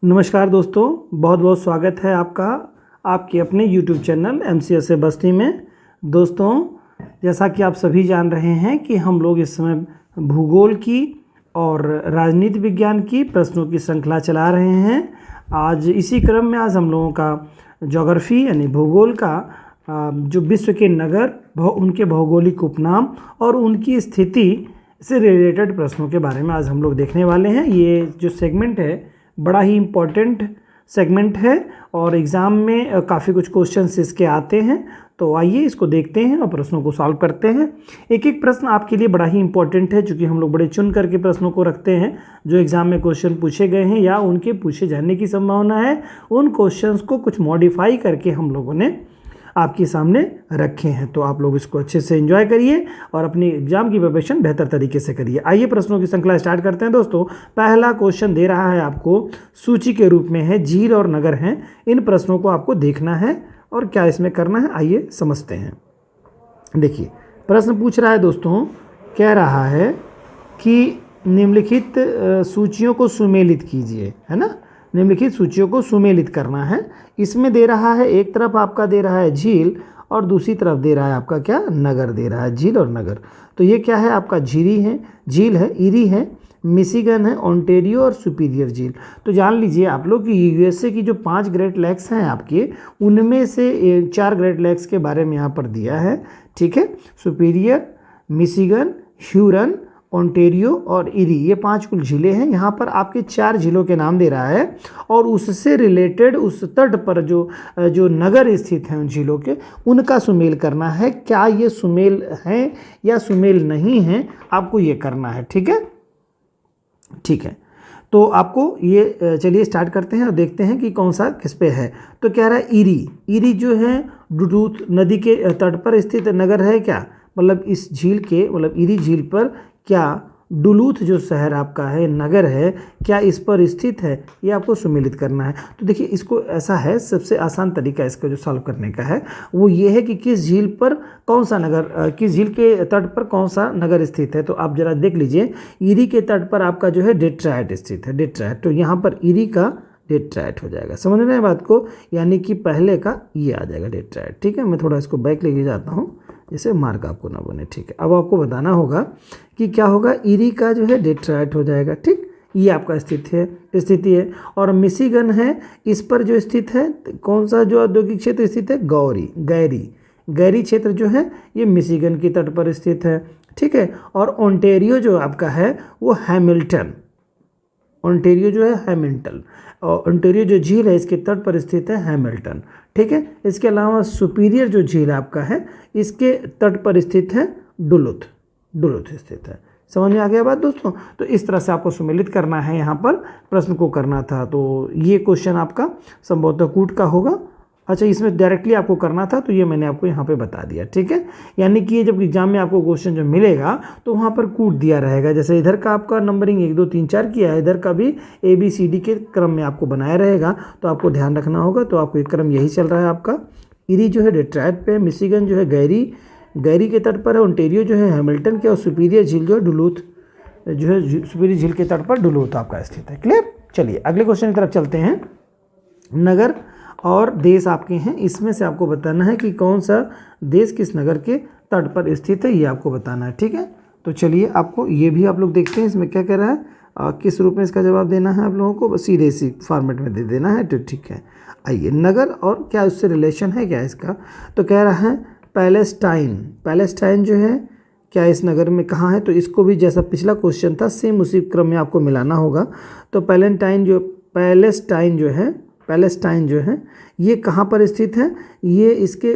नमस्कार दोस्तों, बहुत बहुत स्वागत है आपका आपके अपने YouTube चैनल MCSA बस्ती में। दोस्तों, जैसा कि आप सभी जान रहे हैं कि हम लोग इस समय भूगोल की और राजनीति विज्ञान की प्रश्नों की श्रृंखला चला रहे हैं। आज इसी क्रम में आज हम लोगों का ज्योग्राफी यानी भूगोल का जो विश्व के नगर उनके भौगोलिक उपनाम और उनकी स्थिति से रिलेटेड प्रश्नों के बारे में आज हम लोग देखने वाले हैं। ये जो सेगमेंट है बड़ा ही इम्पोर्टेंट सेगमेंट है और एग्ज़ाम में काफ़ी कुछ क्वेश्चंस इसके आते हैं। तो आइए इसको देखते हैं और प्रश्नों को सॉल्व करते हैं। एक एक प्रश्न आपके लिए बड़ा ही इम्पोर्टेंट है, क्योंकि हम लोग बड़े चुन करके प्रश्नों को रखते हैं जो एग्ज़ाम में क्वेश्चन पूछे गए हैं या उनके पूछे जाने की संभावना है। उन क्वेश्चंस को कुछ मॉडिफाई करके हम लोगों ने आपके सामने रखे हैं। तो आप लोग इसको अच्छे से एंजॉय करिए और अपनी एग्जाम की प्रिपरेशन बेहतर तरीके से करिए। आइए प्रश्नों की श्रृंखला स्टार्ट करते हैं। दोस्तों, पहला क्वेश्चन दे रहा है आपको सूची के रूप में है, झील और नगर हैं। इन प्रश्नों को आपको देखना है और क्या इसमें करना है, आइए समझते हैं। देखिए, प्रश्न पूछ रहा है दोस्तों, कह रहा है कि निम्नलिखित सूचियों को सुमेलित कीजिए, है ना। निम्नलिखित सूचियों को सुमेलित करना है। इसमें दे रहा है, एक तरफ आपका दे रहा है झील और दूसरी तरफ दे रहा है आपका क्या, नगर दे रहा है, झील और नगर। तो ये क्या है आपका, झील है, इरी है, मिशिगन है, ओंटारियो और सुपीरियर झील। तो जान लीजिए आप लोग कि यूएसए की जो 5 ग्रेट लेक्स हैं आपके, उनमें से 4 ग्रेट लेक्स के बारे में यहाँ पर दिया है। ठीक है, सुपीरियर, मिशिगन, ह्यूरन, ओंटारियो और इरी, ये 5 कुल झीलें हैं। यहाँ पर आपके 4 झीलों के नाम दे रहा है और उससे रिलेटेड उस तट पर जो नगर स्थित हैं उन झीलों के, उनका सुमेल करना है। क्या ये सुमेल हैं या सुमेल नहीं हैं, आपको ये करना है। ठीक है, ठीक है। तो आपको ये चलिए स्टार्ट करते हैं और देखते हैं कि कौन सा किस पे है। तो कह रहा है इरी जो है डुलूथ नदी के तट पर स्थित नगर है। क्या मतलब इस झील के, मतलब इरी झील पर क्या डुलूथ जो शहर आपका है, नगर है, क्या इस पर स्थित है, ये आपको सुमेलित करना है। तो देखिए, इसको ऐसा है, सबसे आसान तरीका इसका जो सॉल्व करने का है वो ये है कि किस झील पर कौन सा नगर, किस झील के तट पर कौन सा नगर स्थित है। तो आप जरा देख लीजिए, इरी के तट पर आपका जो है डेट्रायट स्थित है, डेट्रायट। तो यहाँ पर इरी का डेट्रायट हो जाएगा, समझ रहे हैं बात को, यानी कि पहले का ये आ जाएगा डेट्रायट। ठीक है, मैं थोड़ा इसको बैक लेके जाता हूँ जिससे मार्क आपको ना बने। ठीक है, अब आपको बताना होगा कि क्या होगा, इरी का जो है डेट्रायट हो जाएगा। ठीक, ये आपका स्थिति है। और मिशिगन है, इस पर जो स्थित है कौन सा जो औद्योगिक क्षेत्र स्थित है, गैरी क्षेत्र जो है ये मिशिगन की तट पर स्थित है। ठीक है, और ओंटारियो जो आपका है वो हैमिल्टन, ओंटारियो जो है हैमिल्टन, और ओंटारियो जो झील है इसके तट पर स्थित है हैमिल्टन। ठीक है, इसके अलावा सुपीरियर जो झील आपका है इसके तट पर स्थित है डुलूथ स्थित है। समझ में आ गया बात दोस्तों। तो इस तरह से आपको सुमेलित करना है, यहाँ पर प्रश्न को करना था। तो ये क्वेश्चन आपका संभवतः कूट का होगा। अच्छा, इसमें डायरेक्टली आपको करना था, तो ये मैंने आपको यहाँ पे बता दिया। ठीक है, यानी कि ये जब एग्जाम में आपको क्वेश्चन जो मिलेगा तो वहाँ पर कूट दिया रहेगा। जैसे इधर का आपका नंबरिंग 1 2 3 4 किया है, इधर का भी ABCD के क्रम में आपको बनाया रहेगा। तो आपको ध्यान रखना होगा। तो आपको एक क्रम यही चल रहा है आपका। इरी जो है डेट्रायट पे, मिशिगन जो है गैरी के तट पर है, ओंटारियो जो है हैमिल्टन के, और सुपीरियर झील जो है डुलूथ जो है, सुपीरियर झील के तट पर डुलूथ आपका स्थित है। क्लियर। चलिए अगले क्वेश्चन की तरफ चलते हैं। नगर और देश आपके हैं, इसमें से आपको बताना है कि कौन सा देश किस नगर के तट पर स्थित है, ये आपको बताना है। ठीक है, तो चलिए आपको ये भी आप लोग देखते हैं इसमें क्या कह रहा है, किस रूप में इसका जवाब देना है आप लोगों को, सीधे सी फॉर्मेट में दे देना है। तो ठीक है, आइए नगर और क्या उससे रिलेशन है क्या इसका। तो कह रहा है पैलेस्टाइन जो है क्या इस नगर में कहाँ है। तो इसको भी जैसा पिछला क्वेश्चन था सेम उसी क्रम में आपको मिलाना होगा। तो पैलेस्टाइन जो है ये कहाँ पर स्थित है, ये इसके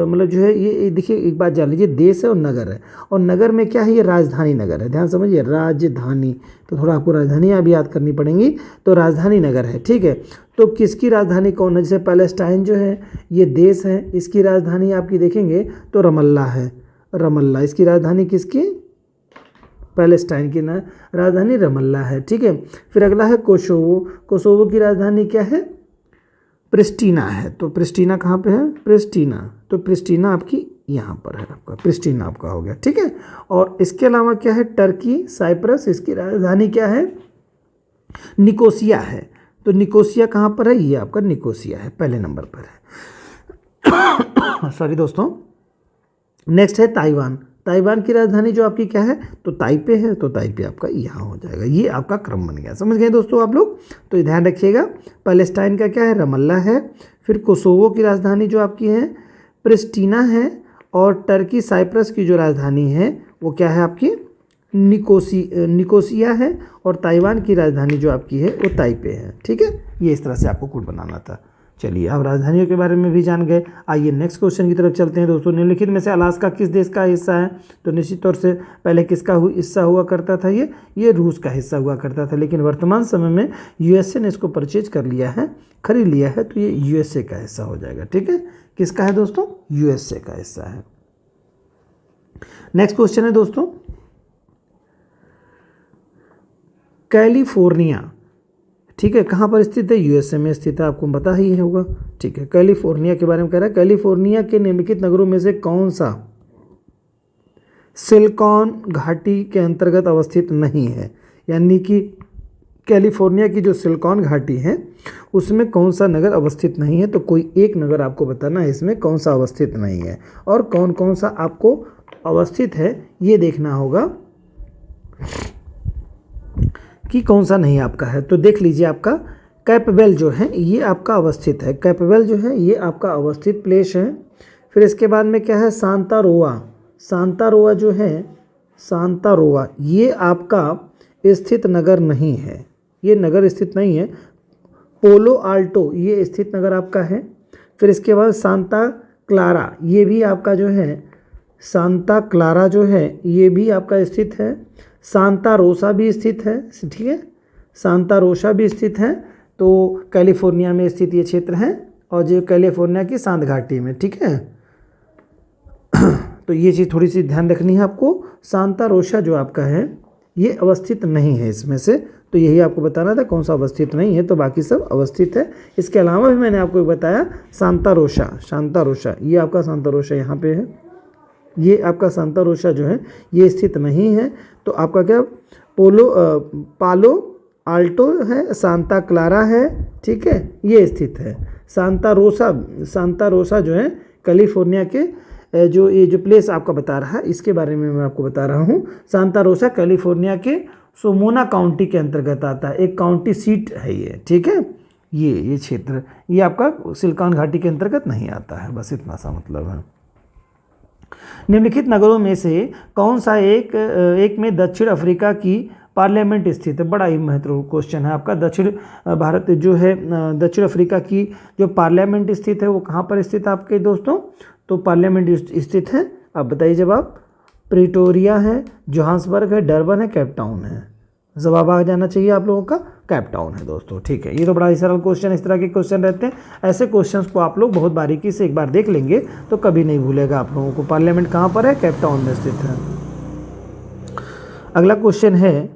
मतलब जो है ये देखिए, एक बात जान लीजिए, देश है और नगर है, और नगर में क्या है, ये राजधानी नगर है। ध्यान समझिए, राजधानी, तो थोड़ा आपको राजधानी अब याद करनी पड़ेंगी। तो राजधानी नगर है। ठीक है, तो किसकी राजधानी कौन है, जैसे पैलेस्टाइन जो है ये देश है, इसकी राजधानी आपकी देखेंगे तो रमल्ला है, रमल्ला इसकी राजधानी, किसकी, पैलेस्टाइन की ना राजधानी रमल्ला है। ठीक है, फिर अगला है कोसोवो की राजधानी क्या है, प्रिस्टीना है। तो प्रिस्टीना कहाँ पे है, तो प्रिस्टीना आपकी यहाँ पर है, आपका प्रिस्टीना आपका हो गया। ठीक है, और इसके अलावा क्या है, टर्की, साइप्रस, इसकी राजधानी क्या है, निकोसिया है। तो निकोसिया कहाँ पर है? ये आपका निकोसिया है, पहले नंबर पर है। सॉरी दोस्तों। नेक्स्ट है ताइवान। ताइवान की राजधानी जो आपकी क्या है? तो ताइपे है, तो ताइपे आपका यहाँ हो जाएगा। ये आपका क्रम बन गया, समझ गए दोस्तों आप लोग? तो ये ध्यान रखिएगा। पैलेस्टाइन का क्या है? रमल्ला है। फिर कोसोवो की राजधानी जो आपकी है प्रिस्टीना है। और टर्की साइप्रस की जो राजधानी है वो क्या है आपकी? निकोसिया है। और ताइवान की राजधानी जो आपकी है वो ताइपे है। ठीक है, ये इस तरह से आपको कोड बनाना था। चलिए, अब राजधानियों के बारे में भी जान गए। आइए नेक्स्ट क्वेश्चन की तरफ चलते हैं दोस्तों। निम्नलिखित में से अलास्का किस देश का हिस्सा है? तो निश्चित तौर से पहले किसका हिस्सा हुआ करता था? ये रूस का हिस्सा हुआ करता था, लेकिन वर्तमान समय में यूएसए ने इसको परचेज कर लिया है, खरीद लिया है, तो ये यूएसए का हिस्सा हो जाएगा। ठीक है, किसका है दोस्तों? यूएसए का हिस्सा है। नेक्स्ट क्वेश्चन है दोस्तों, कैलिफोर्निया, ठीक है, कहाँ पर स्थित है? यूएसए में स्थित है, आपको पता ही होगा। ठीक है, कैलिफोर्निया के बारे में कह रहा है। कैलिफोर्निया के निम्नलिखित नगरों में से कौन सा सिलिकॉन घाटी के अंतर्गत अवस्थित नहीं है? यानी कि कैलिफोर्निया की जो सिलिकॉन घाटी है उसमें कौन सा नगर अवस्थित नहीं है? तो कोई एक नगर आपको बताना है इसमें कौन सा अवस्थित नहीं है, और कौन कौन सा आपको अवस्थित है ये देखना होगा कि कौन सा नहीं आपका है। तो देख लीजिए, आपका कैपबेल जो है ये आपका अवस्थित है। कैपबेल जो है ये आपका अवस्थित प्लेस है। फिर इसके बाद में क्या है? सांता रोआ। सांता रोआ जो है, सांता रोआ ये आपका स्थित नगर नहीं है, ये नगर स्थित नहीं है। पोलो आल्टो ये स्थित नगर आपका है। फिर इसके बाद सांता क्लारा, ये भी आपका जो है सांता क्लारा जो है ये भी आपका स्थित है। सांता रोसा भी स्थित है। ठीक है, सांता रोसा भी स्थित है। तो कैलिफोर्निया में स्थित ये क्षेत्र है, और जो कैलिफोर्निया की सांत घाटी में। ठीक है, तो ये चीज़ थोड़ी सी ध्यान रखनी है आपको। सांता रोसा जो आपका है ये अवस्थित नहीं है इसमें से, तो यही आपको बताना था कौन सा अवस्थित नहीं है, तो बाकी सब अवस्थित है। इसके अलावा भी मैंने आपको बताया सांता रोसा, सांता रोसा ये आपका सांता रोसा यहाँ पे है, ये आपका सांता रोसा जो है ये स्थित नहीं है। तो आपका क्या पालो आल्टो है, सांता क्लारा है, ठीक है, ये स्थित है। सांता रोसा जो है कैलिफोर्निया के ये जो प्लेस आपका बता रहा है इसके बारे में मैं आपको बता रहा हूँ। सांता रोसा कैलिफोर्निया के सोमोना काउंटी के अंतर्गत आता है, एक काउंटी सीट है ये। ठीक है, ये क्षेत्र ये आपका सिलिकॉन घाटी के अंतर्गत नहीं आता है, बस इतना सा मतलब है। निम्नलिखित नगरों में से कौन सा एक में दक्षिण अफ्रीका की पार्लियामेंट स्थित है? बड़ा ही महत्वपूर्ण क्वेश्चन है आपका। दक्षिण भारत जो है दक्षिण अफ्रीका की जो पार्लियामेंट स्थित है वो कहाँ पर स्थित है आपके दोस्तों? तो पार्लियामेंट स्थित है, आप बताइए जवाब। प्रिटोरिया है, जोहान्सबर्ग है, डरबन है, केप टाउन है। जवाब आ जाना चाहिए आप लोगों का केप टाउन है दोस्तों। ठीक है, ये तो बड़ा ही सरल क्वेश्चन, इस तरह के क्वेश्चन रहते हैं। ऐसे क्वेश्चंस को आप लोग बहुत बारीकी से एक बार देख लेंगे तो कभी नहीं भूलेगा आप लोगों को। पार्लियामेंट कहाँ पर है? केप टाउन में स्थित है। अगला क्वेश्चन है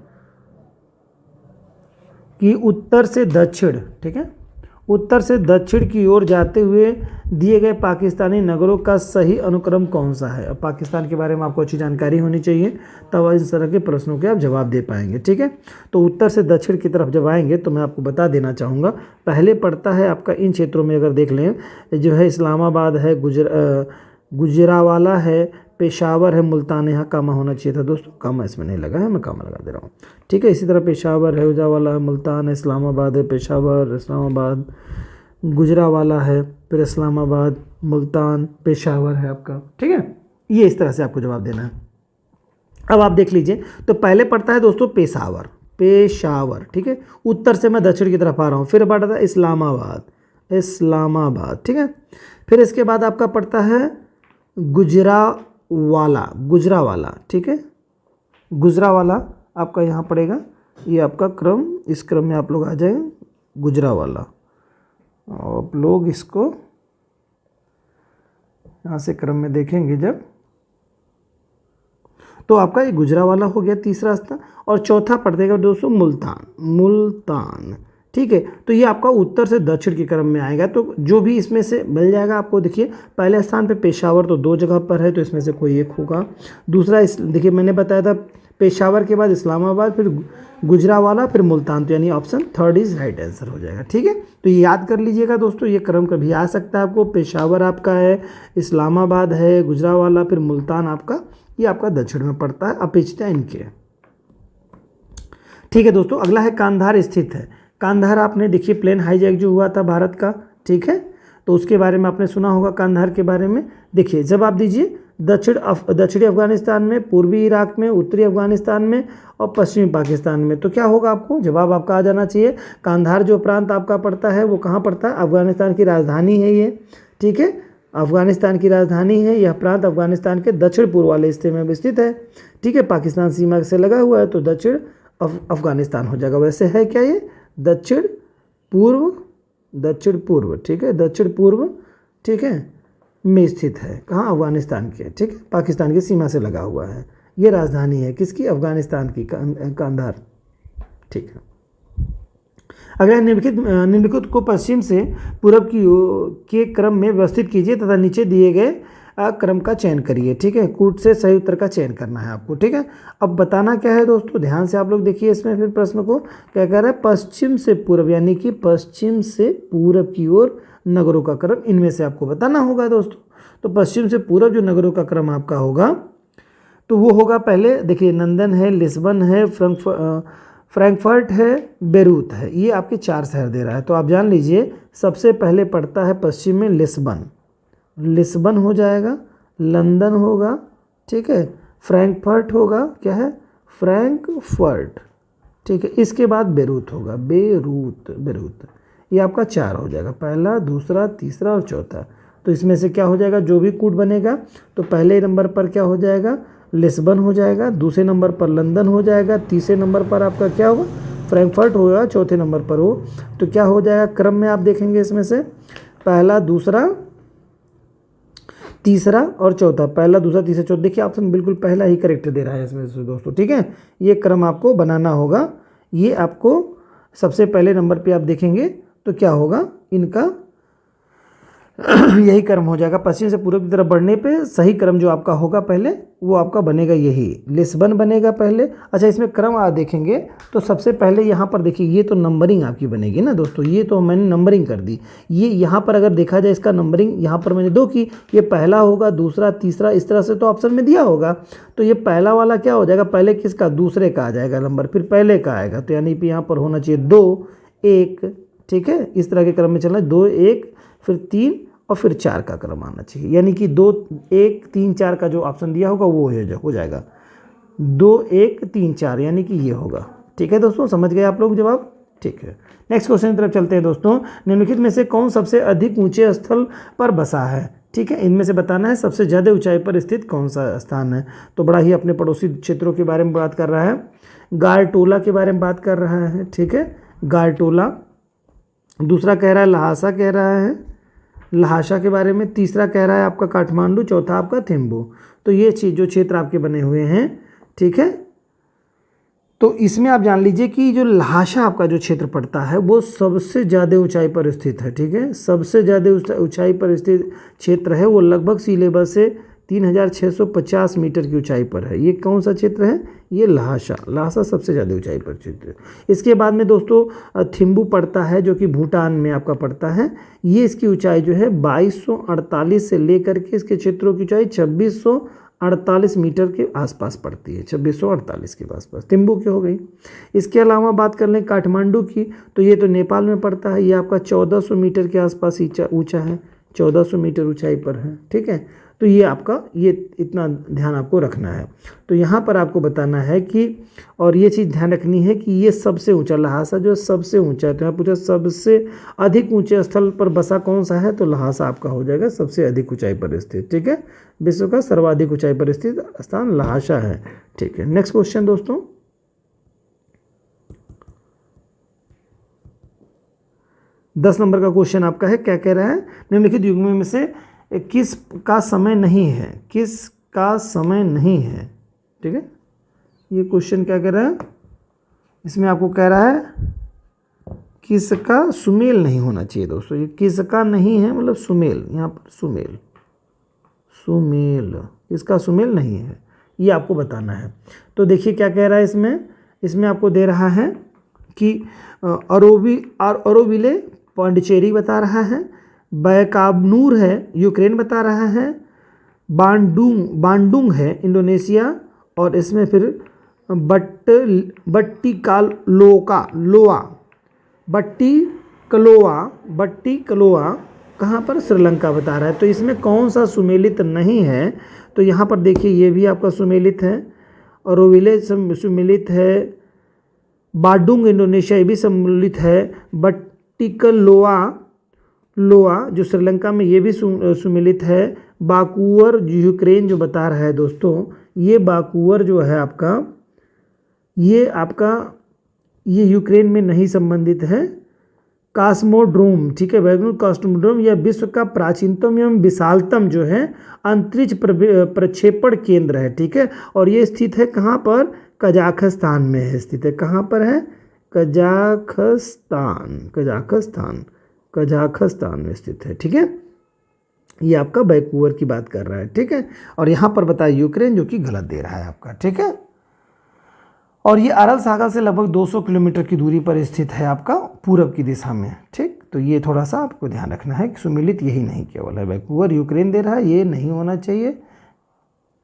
कि उत्तर से दक्षिण, ठीक है, उत्तर से दक्षिण की ओर जाते हुए दिए गए पाकिस्तानी नगरों का सही अनुक्रम कौन सा है? अब पाकिस्तान के बारे में आपको अच्छी जानकारी होनी चाहिए, तब इस तरह के प्रश्नों के आप जवाब दे पाएंगे। ठीक है, तो उत्तर से दक्षिण की तरफ जब आएंगे तो मैं आपको बता देना चाहूँगा। पहले पड़ता है आपका इन क्षेत्रों में, अगर देख लें जो है इस्लामाबाद है, गुजरावाला है, पेशावर है, मुल्तान। यहाँ कामा होना चाहिए था दोस्तों, कामा इसमें नहीं लगा है, मैं कामा लगा दे रहा हूँ। ठीक है, इसी तरह पेशावर है, गुजरावाला है, मुल्तान है, इस्लामाबाद है, पेशावर, इस्लामाबाद, गुजरावाला है, फिर इस्लामाबाद, मुल्तान, पेशावर है आपका। ठीक है, ये इस तरह से आपको जवाब देना है। अब आप देख लीजिए, तो पहले पड़ता है दोस्तों पेशावर। ठीक है, उत्तर से मैं दक्षिण की तरफ आ रहा हूँ। फिर पड़ता है इस्लामाबाद। ठीक है, फिर इसके बाद आपका पड़ता है गुजरावाला। ठीक है, गुजरावाला आपका यहाँ पड़ेगा, ये आपका क्रम, इस क्रम में आप लोग आ जाएंगे गुजरावाला। आप लोग इसको यहाँ से क्रम में देखेंगे जब, तो आपका ये गुजरावाला हो गया तीसरा स्थान, और चौथा पड़ेगा दोस्तों मुल्तान। ठीक है, तो ये आपका उत्तर से दक्षिण के क्रम में आएगा। तो जो भी इसमें से मिल जाएगा आपको, देखिए पहले स्थान पे पेशावर तो 2 जगह पर है, तो इसमें से कोई एक होगा। दूसरा देखिए मैंने बताया था पेशावर के बाद इस्लामाबाद, फिर गुजरावाला, फिर मुल्तान। तो यानी option third is right answer हो जाएगा। ठीक है, तो ये याद कर लीजिएगा दोस्तों, ये क्रम कभी आ सकता है आपको। पेशावर आपका है, इस्लामाबाद है, गुजरावाला, फिर मुल्तान आपका, ये आपका दक्षिण में पड़ता है, अपेक्षिता इनके। ठीक है दोस्तों, अगला है कांधार स्थित है। कांधार आपने देखिए प्लेन हाईजैक जो हुआ था भारत का, ठीक है, तो उसके बारे में आपने सुना होगा कांधार के बारे में। देखिए जवाब दीजिए, दक्षिणी अफगानिस्तान में, पूर्वी इराक में, उत्तरी अफगानिस्तान में और पश्चिमी पाकिस्तान में। तो क्या होगा आपको, जवाब आपका आ जाना चाहिए। कांधार जो प्रांत आपका पड़ता है वो कहाँ पड़ता है, अफगानिस्तान की राजधानी है ये। ठीक है, अफगानिस्तान की राजधानी है यह प्रांत, अफगानिस्तान के दक्षिण पूर्व वाले हिस्से में स्थित है। ठीक है, पाकिस्तान सीमा से लगा हुआ है, तो दक्षिण अफगानिस्तान हो जाएगा। वैसे है क्या ये दक्षिण पूर्व, ठीक है, दक्षिण पूर्व, ठीक है, में स्थित है। कहाँ, अफगानिस्तान के, ठीक है, पाकिस्तान की सीमा से लगा हुआ है। ये राजधानी है किसकी, अफगानिस्तान की, कांधार। ठीक है, अगर निम्नलिखित को पश्चिम से पूर्व की के क्रम में व्यवस्थित कीजिए तथा नीचे दिए गए क्रम का चयन करिए। ठीक है, कूट से सही उत्तर का चयन करना है आपको। ठीक है, अब बताना क्या है दोस्तों, ध्यान से आप लोग देखिए इसमें। फिर प्रश्न को क्या कह रहा है, पश्चिम से पूर्व, यानी कि पश्चिम से पूर्व की ओर नगरों का क्रम इनमें से आपको बताना होगा दोस्तों। तो पश्चिम से पूर्व जो नगरों का क्रम आपका होगा तो वो होगा, पहले देखिए लंदन है, लिस्बन है, फ्रैंकफर्ट है, बेरूत है। ये आपके 4 शहर दे रहा है। तो आप जान लीजिए सबसे पहले पड़ता है पश्चिम में लिस्बन हो जाएगा, लंदन होगा, ठीक है, फ्रैंकफर्ट होगा, क्या है, फ्रैंकफर्ट, ठीक है, इसके बाद बेरूत होगा, बेरूत। ये आपका 4 हो जाएगा, पहला, दूसरा, तीसरा और चौथा। तो इसमें से क्या हो जाएगा, जो भी कूट बनेगा तो पहले नंबर पर क्या हो जाएगा, लिस्बन हो जाएगा, दूसरे नंबर पर लंदन हो जाएगा, तीसरे नंबर पर आपका क्या होगा, फ्रैंकफर्ट होगा, चौथे नंबर पर हो। तो क्या हो जाएगा क्रम में आप देखेंगे इसमें से पहला, दूसरा, तीसरा और चौथा, पहला, दूसरा, तीसरा, चौथा। देखिए ऑप्शन बिल्कुल पहला ही करेक्ट दे रहा है इसमें से दोस्तों। ठीक है, ये क्रम आपको बनाना होगा। ये आपको सबसे पहले नंबर पे आप देखेंगे तो क्या होगा, इनका यही क्रम हो जाएगा। पश्चिम से पूर्व की तरफ बढ़ने पे सही क्रम जो आपका होगा पहले वो आपका बनेगा यही, लिस्बन बनेगा पहले। अच्छा, इसमें क्रम आप देखेंगे तो सबसे पहले यहाँ पर देखिए, ये तो नंबरिंग आपकी बनेगी ना दोस्तों, ये तो मैंने नंबरिंग कर दी। ये यहाँ पर अगर देखा जाए इसका नंबरिंग यहाँ पर मैंने 2 की, ये पहला होगा, दूसरा, तीसरा, इस तरह से तो ऑप्शन में दिया होगा। तो ये पहला वाला क्या हो जाएगा, पहले किसका, दूसरे का आ जाएगा नंबर, फिर पहले का आएगा। तो यानी कि यहाँ पर होना चाहिए 2, 1, ठीक है, इस तरह के क्रम में चलना है, 2, 1, फिर 3 और फिर 4 का क्रम आना चाहिए। यानी कि 2, 1, 3, 4 का जो ऑप्शन दिया होगा वो हो जाएगा 2, 1, 3, 4, यानी कि ये होगा। ठीक है दोस्तों, समझ गए आप लोग जवाब। ठीक है, नेक्स्ट क्वेश्चन की तरफ चलते हैं दोस्तों। निम्नलिखित में से कौन सबसे अधिक ऊंचे स्थल पर बसा है। ठीक है, इनमें से बताना है सबसे ज़्यादा ऊंचाई पर स्थित कौन सा स्थान है। तो बड़ा ही अपने पड़ोसी क्षेत्रों के बारे में बात कर रहा है, गारटोला के बारे में बात कर रहा है। ठीक है, गारटोला, दूसरा कह रहा है लहासा, कह रहा है लहाशा के बारे में, तीसरा कह रहा है आपका काठमांडू, चौथा आपका थिम्बू। तो ये चीज़ जो क्षेत्र आपके बने हुए हैं, ठीक है, तो इसमें आप जान लीजिए कि जो लहाशा आपका जो क्षेत्र पड़ता है वो सबसे ज़्यादा ऊंचाई पर स्थित है। ठीक है, सबसे ज़्यादा ऊंचाई पर स्थित क्षेत्र है वो, लगभग सी लेवल से 3650 मीटर की ऊंचाई पर है। ये कौन सा क्षेत्र है, ये लहासा सबसे ज़्यादा ऊंचाई पर क्षेत्र है। इसके बाद में दोस्तों थिम्बू पड़ता है जो कि भूटान में आपका पड़ता है। ये इसकी ऊंचाई जो है 2248 से लेकर के इसके क्षेत्रों की ऊंचाई 2648 मीटर के आसपास पड़ती है, 2648 के आसपास थिम्बू की हो गई। इसके अलावा बात कर लें काठमांडू की, तो ये तो नेपाल में पड़ता है, ये आपका 1400 मीटर के आसपास ऊंचा है, 1400 मीटर ऊंचाई पर है। ठीक है, तो ये आपका, ये इतना ध्यान आपको रखना है। तो यहाँ पर आपको बताना है कि, और ये चीज़ ध्यान रखनी है कि ये सबसे ऊंचा लहासा जो सबसे ऊंचा है। तो यहाँ पूछा सबसे अधिक ऊंचे स्थल पर बसा कौन सा है, तो लहासा आपका हो जाएगा सबसे अधिक ऊंचाई पर स्थित। ठीक है, विश्व का सर्वाधिक ऊंचाई पर स्थित स्थान लहासा है। ठीक है, नेक्स्ट क्वेश्चन दोस्तों, दस नंबर का क्वेश्चन आपका है। क्या कह रहा है, निम्नलिखित युग्मों में से किस का समय नहीं है, किस का समय नहीं है। ठीक है, ये क्वेश्चन क्या कह रहा है, इसमें आपको कह रहा है किसका सुमेल नहीं होना चाहिए दोस्तों। ये किसका नहीं है मतलब सुमेल, यहाँ पर सुमेल, इसका सुमेल नहीं है। ये आपको बताना है। तो देखिए क्या कह रहा है इसमें आपको दे रहा है कि अरोविले पांडिचेरी बता रहा है, बैकाबनूर है यूक्रेन बता रहा है, बांडुंग है इंडोनेशिया, और इसमें फिर बट्टी कलोआ कहाँ पर, श्रीलंका बता रहा है। तो इसमें कौन सा सुमेलित नहीं है, तो यहाँ पर देखिए ये भी आपका सुमेलित है, अरोविले सुमेलित है, बाडुंग इंडोनेशिया ये भी सम्मिलित है, बट्टिकलोआ जो श्रीलंका में ये भी सुमेलित है, बाकुअर यूक्रेन जो बता रहा है दोस्तों, ये बाकुअर जो है ये यूक्रेन में नहीं संबंधित है। कास्मोड्रोम, ठीक है, वैगनर कास्मोड्रोम यह विश्व का प्राचीनतम एवं विशालतम जो है अंतरिक्ष प्रक्षेपण केंद्र है, ठीक है, और ये स्थित है कहाँ पर, कजाखस्तान में है स्थित है। कहाँ पर है, कजाखस्तान में स्थित है, ठीक है। ये आपका वैंकूवर की बात कर रहा है, ठीक है, और यहाँ पर बताया यूक्रेन जो कि गलत दे रहा है आपका, ठीक है। और ये अरल सागर से लगभग 200 किलोमीटर की दूरी पर स्थित है आपका पूरब की दिशा में, ठीक। तो ये थोड़ा सा आपको ध्यान रखना है कि सुमेलित यही नहीं केवल है, वैंकूवर यूक्रेन दे रहा है, ये नहीं होना चाहिए,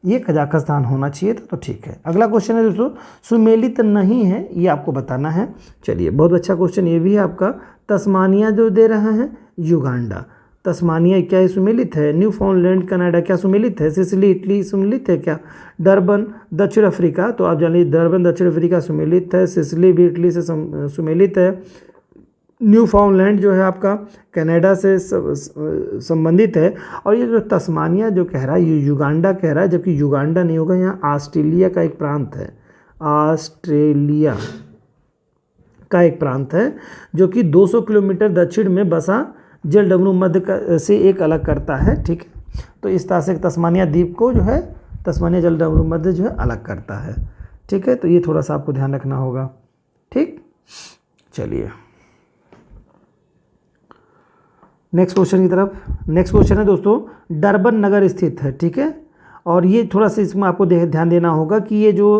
ये कजाकिस्तान होना चाहिए था, तो ठीक है। अगला क्वेश्चन है दोस्तों, सुमेलित नहीं है ये आपको बताना है। चलिए बहुत अच्छा क्वेश्चन ये भी है आपका, तस्मानिया जो दे रहा है, युगांडा, तस्मानिया क्या सुमेलित है, न्यू फाउंडलैंड कनाडा क्या सुमेलित है, सिसिली इटली सुमेलित है क्या, डरबन दक्षिण अफ्रीका, तो आप जान लीजिए डरबन दक्षिण अफ्रीका सुमेलित है, सिसिली भी इटली से सुमेलित है, न्यू फाउंडलैंड जो है आपका कनाडा से संबंधित है, और ये जो तस्मानिया जो कह रहा है ये युगांडा कह रहा है, जबकि युगांडा नहीं होगा, यहाँ ऑस्ट्रेलिया का एक प्रांत है, ऑस्ट्रेलिया का एक प्रांत है जो कि 200 किलोमीटर दक्षिण में बसा जलडमरू मध्य से एक अलग करता है, ठीक है। तो इस तरह से तस्मानिया द्वीप को जो है तस्मानिया जलडमरू मध्य जो है अलग करता है, ठीक है। तो ये थोड़ा सा आपको ध्यान रखना होगा, ठीक। चलिए नेक्स्ट क्वेश्चन की तरफ। नेक्स्ट क्वेश्चन है दोस्तों, डरबन नगर स्थित है, ठीक है, और ये थोड़ा सा इसमें आपको ध्यान देना होगा कि ये जो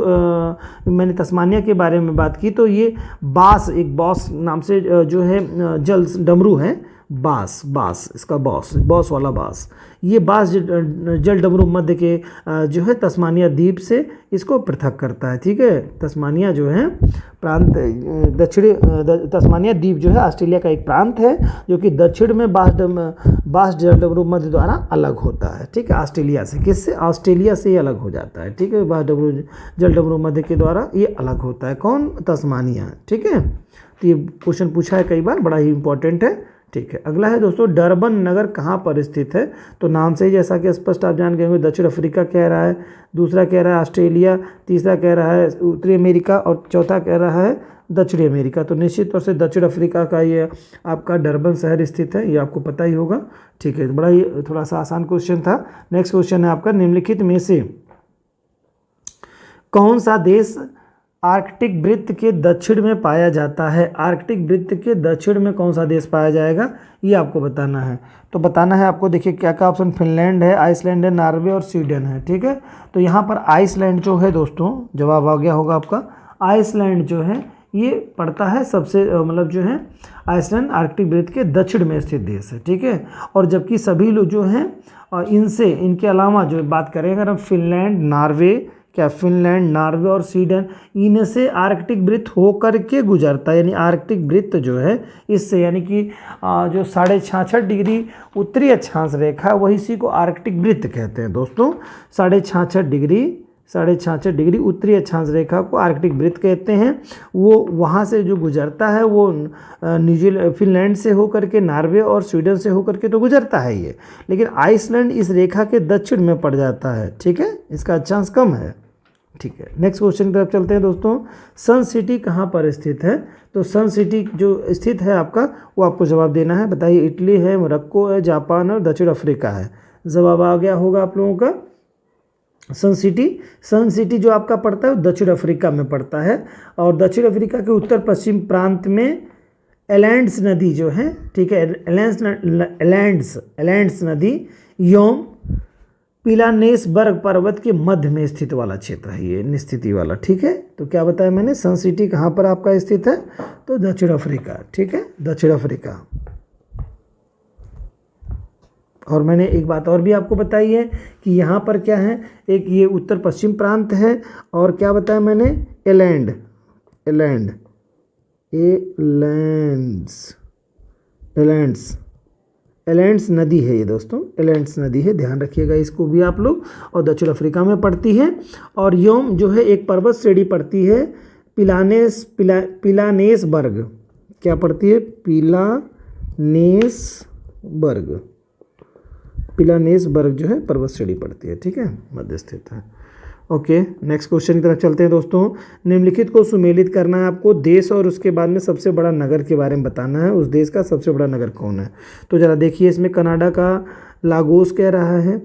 मैंने तस्मानिया के बारे में बात की, तो ये एक बॉस नाम से जो है जल डमरू है, बास इसका बॉस वाला बास, ये बास जल डमरू मध्य के जो है तस्मानिया द्वीप से इसको पृथक करता है, ठीक है। तस्मानिया जो है प्रांत दक्षिणी तस्मानिया द्वीप जो है ऑस्ट्रेलिया का एक प्रांत है जो कि दक्षिण में बास जल डमरू मध्य द्वारा अलग होता है, ठीक है। ऑस्ट्रेलिया से, किससे, ऑस्ट्रेलिया से ये अलग हो जाता है, ठीक है, बास जल डमरू मध्य के द्वारा ये अलग होता है, कौन, तस्मानिया, ठीक है। तो ये क्वेश्चन पूछा है कई बार, बड़ा ही इंपॉर्टेंट है, ठीक है। अगला है दोस्तों, डरबन नगर कहाँ पर स्थित है, तो नाम से ही जैसा कि स्पष्ट आप जान गए होंगे, दक्षिण अफ्रीका कह रहा है, दूसरा कह रहा है ऑस्ट्रेलिया, तीसरा कह रहा है उत्तरी अमेरिका, और चौथा कह रहा है दक्षिणी अमेरिका। तो निश्चित तौर से दक्षिण अफ्रीका का ये आपका डरबन शहर स्थित है, ये आपको पता ही होगा, ठीक है। बड़ा ही थोड़ा सा आसान क्वेश्चन था। नेक्स्ट क्वेश्चन है आपका, निम्नलिखित में से कौन सा देश आर्कटिक वृत्त के दक्षिण में पाया जाता है, आर्कटिक वृत्त के दक्षिण में कौन सा देश पाया जाएगा, ये आपको बताना है। तो बताना है आपको, देखिए क्या क्या ऑप्शन, फिनलैंड है, आइसलैंड है, नॉर्वे और स्वीडन है, ठीक है। तो यहाँ पर आइसलैंड जो है दोस्तों, जवाब आ गया होगा आपका, आइसलैंड जो है ये पड़ता है सबसे मतलब जो है आइसलैंड आर्कटिक वृत्त के दक्षिण में स्थित देश है, ठीक है। और जबकि सभी लोग जो हैं इनके अलावा जो बात करें अगर हम फिनलैंड, नॉर्वे और स्वीडन, इनसे आर्कटिक वृत्त होकर के गुजरता है, यानी आर्कटिक वृत्त जो है इससे, यानी कि जो 66.5 डिग्री उत्तरी अक्षांश रेखा वही इसी को आर्कटिक वृत्त कहते हैं दोस्तों। 66.5 डिग्री उत्तरी अक्षांश रेखा को आर्कटिक वृत्त कहते हैं। वो वहाँ से जो गुजरता है वो न्यूजीलैंड, फिनलैंड से होकर के, नॉर्वे और स्वीडन से होकर के तो गुजरता है ये, लेकिन आइसलैंड इस रेखा के दक्षिण में पड़ जाता है, ठीक है, इसका अक्षांश कम है, ठीक है। नेक्स्ट क्वेश्चन की तरफ चलते हैं दोस्तों, सन सिटी कहाँ पर स्थित है, तो सन सिटी जो स्थित है आपका वो आपको जवाब देना है, बताइए, इटली है, मोरक्को है, जापान और दक्षिण अफ्रीका है। जवाब आ गया होगा आप लोगों का, सन सिटी जो आपका पड़ता है वो दक्षिण अफ्रीका में पड़ता है, और दक्षिण अफ्रीका के उत्तर पश्चिम प्रांत में एलैंड्स नदी जो है, ठीक है, एलैंड्स नदी पिलानेसबर्ग पर्वत के मध्य में स्थित वाला क्षेत्र है ये, निस्थिति वाला। ठीक है, तो क्या बताया मैंने, सन सिटी कहाँ पर आपका स्थित है, तो दक्षिण अफ्रीका। ठीक है, दक्षिण अफ्रीका। और मैंने एक बात और भी आपको बताई है कि यहाँ पर क्या है, एक ये उत्तर पश्चिम प्रांत है, और क्या बताया मैंने, एलैंड, एलैंड, एलैंड्स, एलैंड्स नदी है ये दोस्तों, एलैंड्स नदी है, ध्यान रखिएगा इसको भी आप लोग। और दक्षिण अफ्रीका में पड़ती है। और योम जो है एक पर्वत श्रेणी पड़ती है पिलानेसबर्ग, क्या पड़ती है, पिलानेसबर्ग जो है पर्वत श्रेणी पड़ती है। ठीक है, मध्य स्थित है। ओके, नेक्स्ट क्वेश्चन की तरफ चलते हैं दोस्तों। निम्नलिखित को सुमेलित करना है आपको, देश और उसके बाद में सबसे बड़ा नगर के बारे में बताना है। उस देश का सबसे बड़ा नगर कौन है, तो ज़रा देखिए, इसमें कनाडा का लागोस कह रहा है,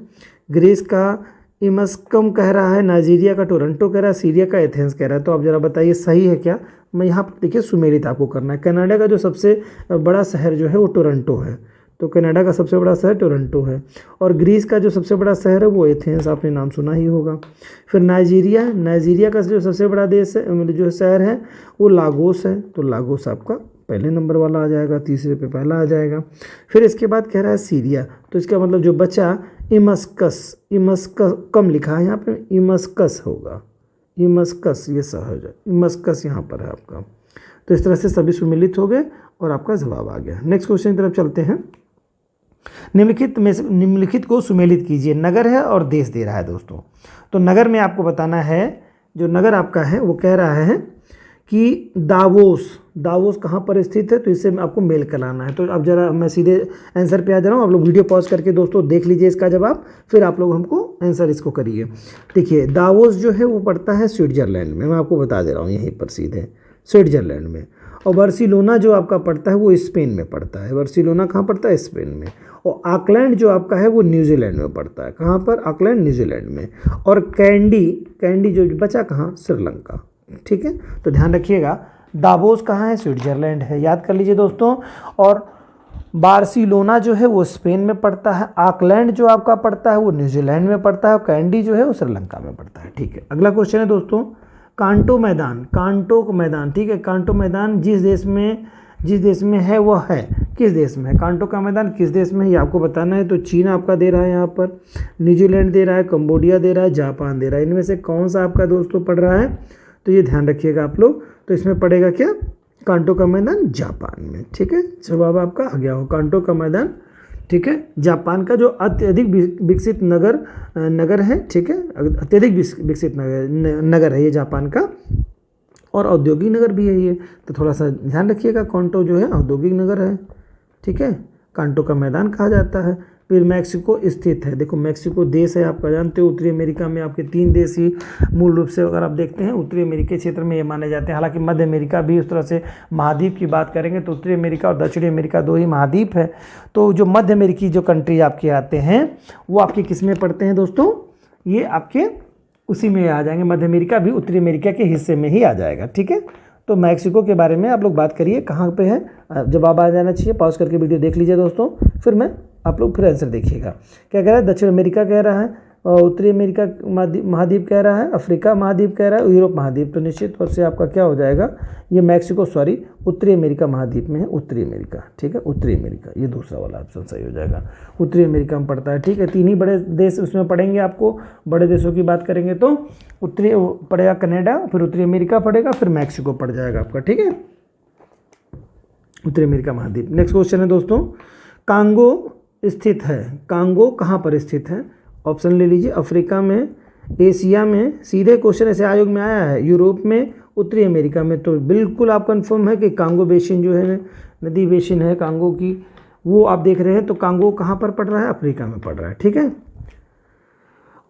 ग्रीस का इमस्कम कह रहा है, नाइजीरिया का टोरंटो कह रहा है, सीरिया का एथेंस कह रहा है। तो आप ज़रा बताइए सही है क्या। मैं यहाँ पर देखिए सुमेलित आपको करना है। कनाडा का जो सबसे बड़ा शहर जो है वो टोरंटो है, तो कनाडा का सबसे बड़ा शहर टोरंटो है। और ग्रीस का जो सबसे बड़ा शहर है वो एथेंस, आपने नाम सुना ही होगा। फिर नाइजीरिया का जो सबसे बड़ा देश है, जो शहर है वो लागोस है, तो लागोस आपका पहले नंबर वाला आ जाएगा, तीसरे पे पहला आ जाएगा। फिर इसके बाद कह रहा है सीरिया, तो इसका मतलब जो बचा इमस्कस कम लिखा है यहाँ पे, इमस्कस होगा, इमस्कस ये शहर है, इमस्कस यहाँ पर है आपका। तो इस तरह से सभी सुमेलित हो गए और आपका जवाब आ गया। नेक्स्ट क्वेश्चन की तरफ चलते हैं। निम्नलिखित को सुमेलित कीजिए। नगर है और देश दे रहा है दोस्तों। तो नगर में आपको बताना है, जो नगर आपका है वो कह रहा है कि दावोस कहाँ पर स्थित है, तो इससे आपको मेल कराना है। तो अब जरा मैं सीधे आंसर पे आ जा रहा हूँ, आप लोग वीडियो पॉज करके दोस्तों देख लीजिए इसका जवाब, फिर आप लोग हमको आंसर इसको करिए। देखिए, दावोस जो है वो पड़ता है स्विट्जरलैंड में, मैं आपको बता दे रहा हूँ यहीं पर सीधे स्विट्जरलैंड में। और बार्सिलोना जो आपका पड़ता है वो स्पेन में पड़ता है। बार्सिलोना कहाँ पड़ता है, स्पेन में। और ऑकलैंड जो आपका है वो न्यूजीलैंड में पड़ता है। कहाँ पर, ऑकलैंड न्यूजीलैंड में। और कैंडी जो बचा कहाँ, श्रीलंका। ठीक है, तो ध्यान रखिएगा, दावोस कहाँ है, स्विट्जरलैंड है, याद कर लीजिए दोस्तों। और बार्सिलोना जो है वो स्पेन में पड़ता है, ऑकलैंड जो आपका पड़ता है वो न्यूजीलैंड में पड़ता है, और कैंडी जो है वो श्रीलंका में पड़ता है। ठीक है, अगला क्वेश्चन है दोस्तों, कांटो मैदान। ठीक है, कांटो मैदान जिस देश में है वो है, किस देश में है, कांटो का मैदान किस देश में है ये आपको बताना है। तो चीन आपका दे रहा है यहाँ पर, न्यूजीलैंड दे रहा है, कंबोडिया दे रहा है, जापान दे रहा है। इनमें से कौन सा आपका दोस्तों पड़ रहा है, तो ये ध्यान रखिएगा आप लोग। तो इसमें पड़ेगा क्या, कांटो का मैदान जापान में। ठीक है, जवाब आपका आ गया हो, कांटो का मैदान। ठीक है, जापान का जो अत्यधिक विकसित नगर है। ठीक है, अत्यधिक विकसित नगर है ये जापान का, और औद्योगिक नगर भी है ये, तो थोड़ा सा ध्यान रखिएगा। कांटो जो है औद्योगिक नगर है। ठीक है, कांटो का मैदान कहा जाता है। फिर मैक्सिको स्थित है, देखो मैक्सिको देश है, आपका जानते हो। उत्तरी अमेरिका में आपके 3 देश ही मूल रूप से अगर आप देखते हैं उत्तरी अमेरिकी क्षेत्र में ये माने जाते हैं। हालांकि मध्य अमेरिका भी उस तरह से महाद्वीप की बात करेंगे तो उत्तरी अमेरिका और दक्षिणी अमेरिका 2 ही महाद्वीप है। तो जो मध्य अमेरिकी जो कंट्री आपके आते हैं वो आपके किस में पड़ते हैं दोस्तों, ये आपके उसी में आ जाएंगे। मध्य अमेरिका भी उत्तरी अमेरिका के हिस्से में ही आ जाएगा। ठीक है, तो मैक्सिको के बारे में आप लोग बात करिए कहाँ पे है, जवाब आ जाना चाहिए। पॉज करके वीडियो देख लीजिए दोस्तों, फिर आप लोग फिर आंसर देखिएगा। क्या कह रहा है, दक्षिण अमेरिका कह रहा है, और उत्तरी अमेरिका महाद्वीप कह रहा है, अफ्रीका महाद्वीप कह रहा है, यूरोप महाद्वीप। तो निश्चित तौर से आपका क्या हो जाएगा, ये मैक्सिको उत्तरी अमेरिका महाद्वीप में है, उत्तरी अमेरिका। ठीक है, उत्तरी अमेरिका, ये दूसरा वाला ऑप्शन सही हो जाएगा, उत्तरी अमेरिका में पड़ता है। ठीक है, 3 ही बड़े देश उसमें पड़ेंगे आपको। बड़े देशों की बात करेंगे तो उत्तरी पड़ेगा कनाडा, फिर उत्तरी अमेरिका पड़ेगा, फिर मैक्सिको पड़ जाएगा आपका। ठीक है, उत्तरी अमेरिका महाद्वीप। नेक्स्ट क्वेश्चन है दोस्तों, कांगो स्थित है, कांगो कहाँ पर स्थित है, ऑप्शन ले लीजिए। अफ्रीका में, एशिया में, सीधे क्वेश्चन ऐसे आयोग में आया है, यूरोप में, उत्तरी अमेरिका में। तो बिल्कुल आप कंफर्म है कि कांगो बेसिन जो है नदी बेसिन है कांगो की, वो आप देख रहे हैं। तो कांगो कहाँ पर पड़ रहा है, अफ्रीका में पड़ रहा है। ठीक है,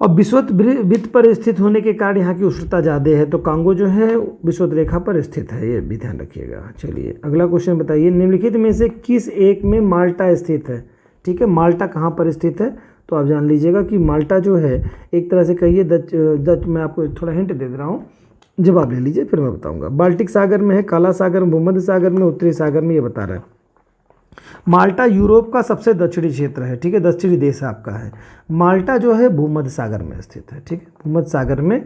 और विषुवत वृत्त पर स्थित होने के कारण यहाँ की उष्णता ज़्यादा है, तो कांगो जो है विषुवत रेखा पर स्थित है, ये भी ध्यान रखिएगा। चलिए अगला क्वेश्चन बताइए, निम्नलिखित में से किस एक में माल्टा स्थित है। ठीक है, माल्टा कहाँ पर स्थित है, तो आप जान लीजिएगा कि माल्टा जो है एक तरह से कहिए दच मैं आपको थोड़ा हिंट दे रहा हूँ, जवाब ले लीजिए फिर मैं बताऊँगा। बाल्टिक सागर में है, काला सागर में, भूमध्य सागर में, उत्तरी सागर में, ये बता रहा है। माल्टा यूरोप का सबसे दक्षिणी क्षेत्र है, ठीक है, दक्षिणी देश आपका है। माल्टा जो है भूमध्य सागर में स्थित है, ठीक है, भूमध्य सागर में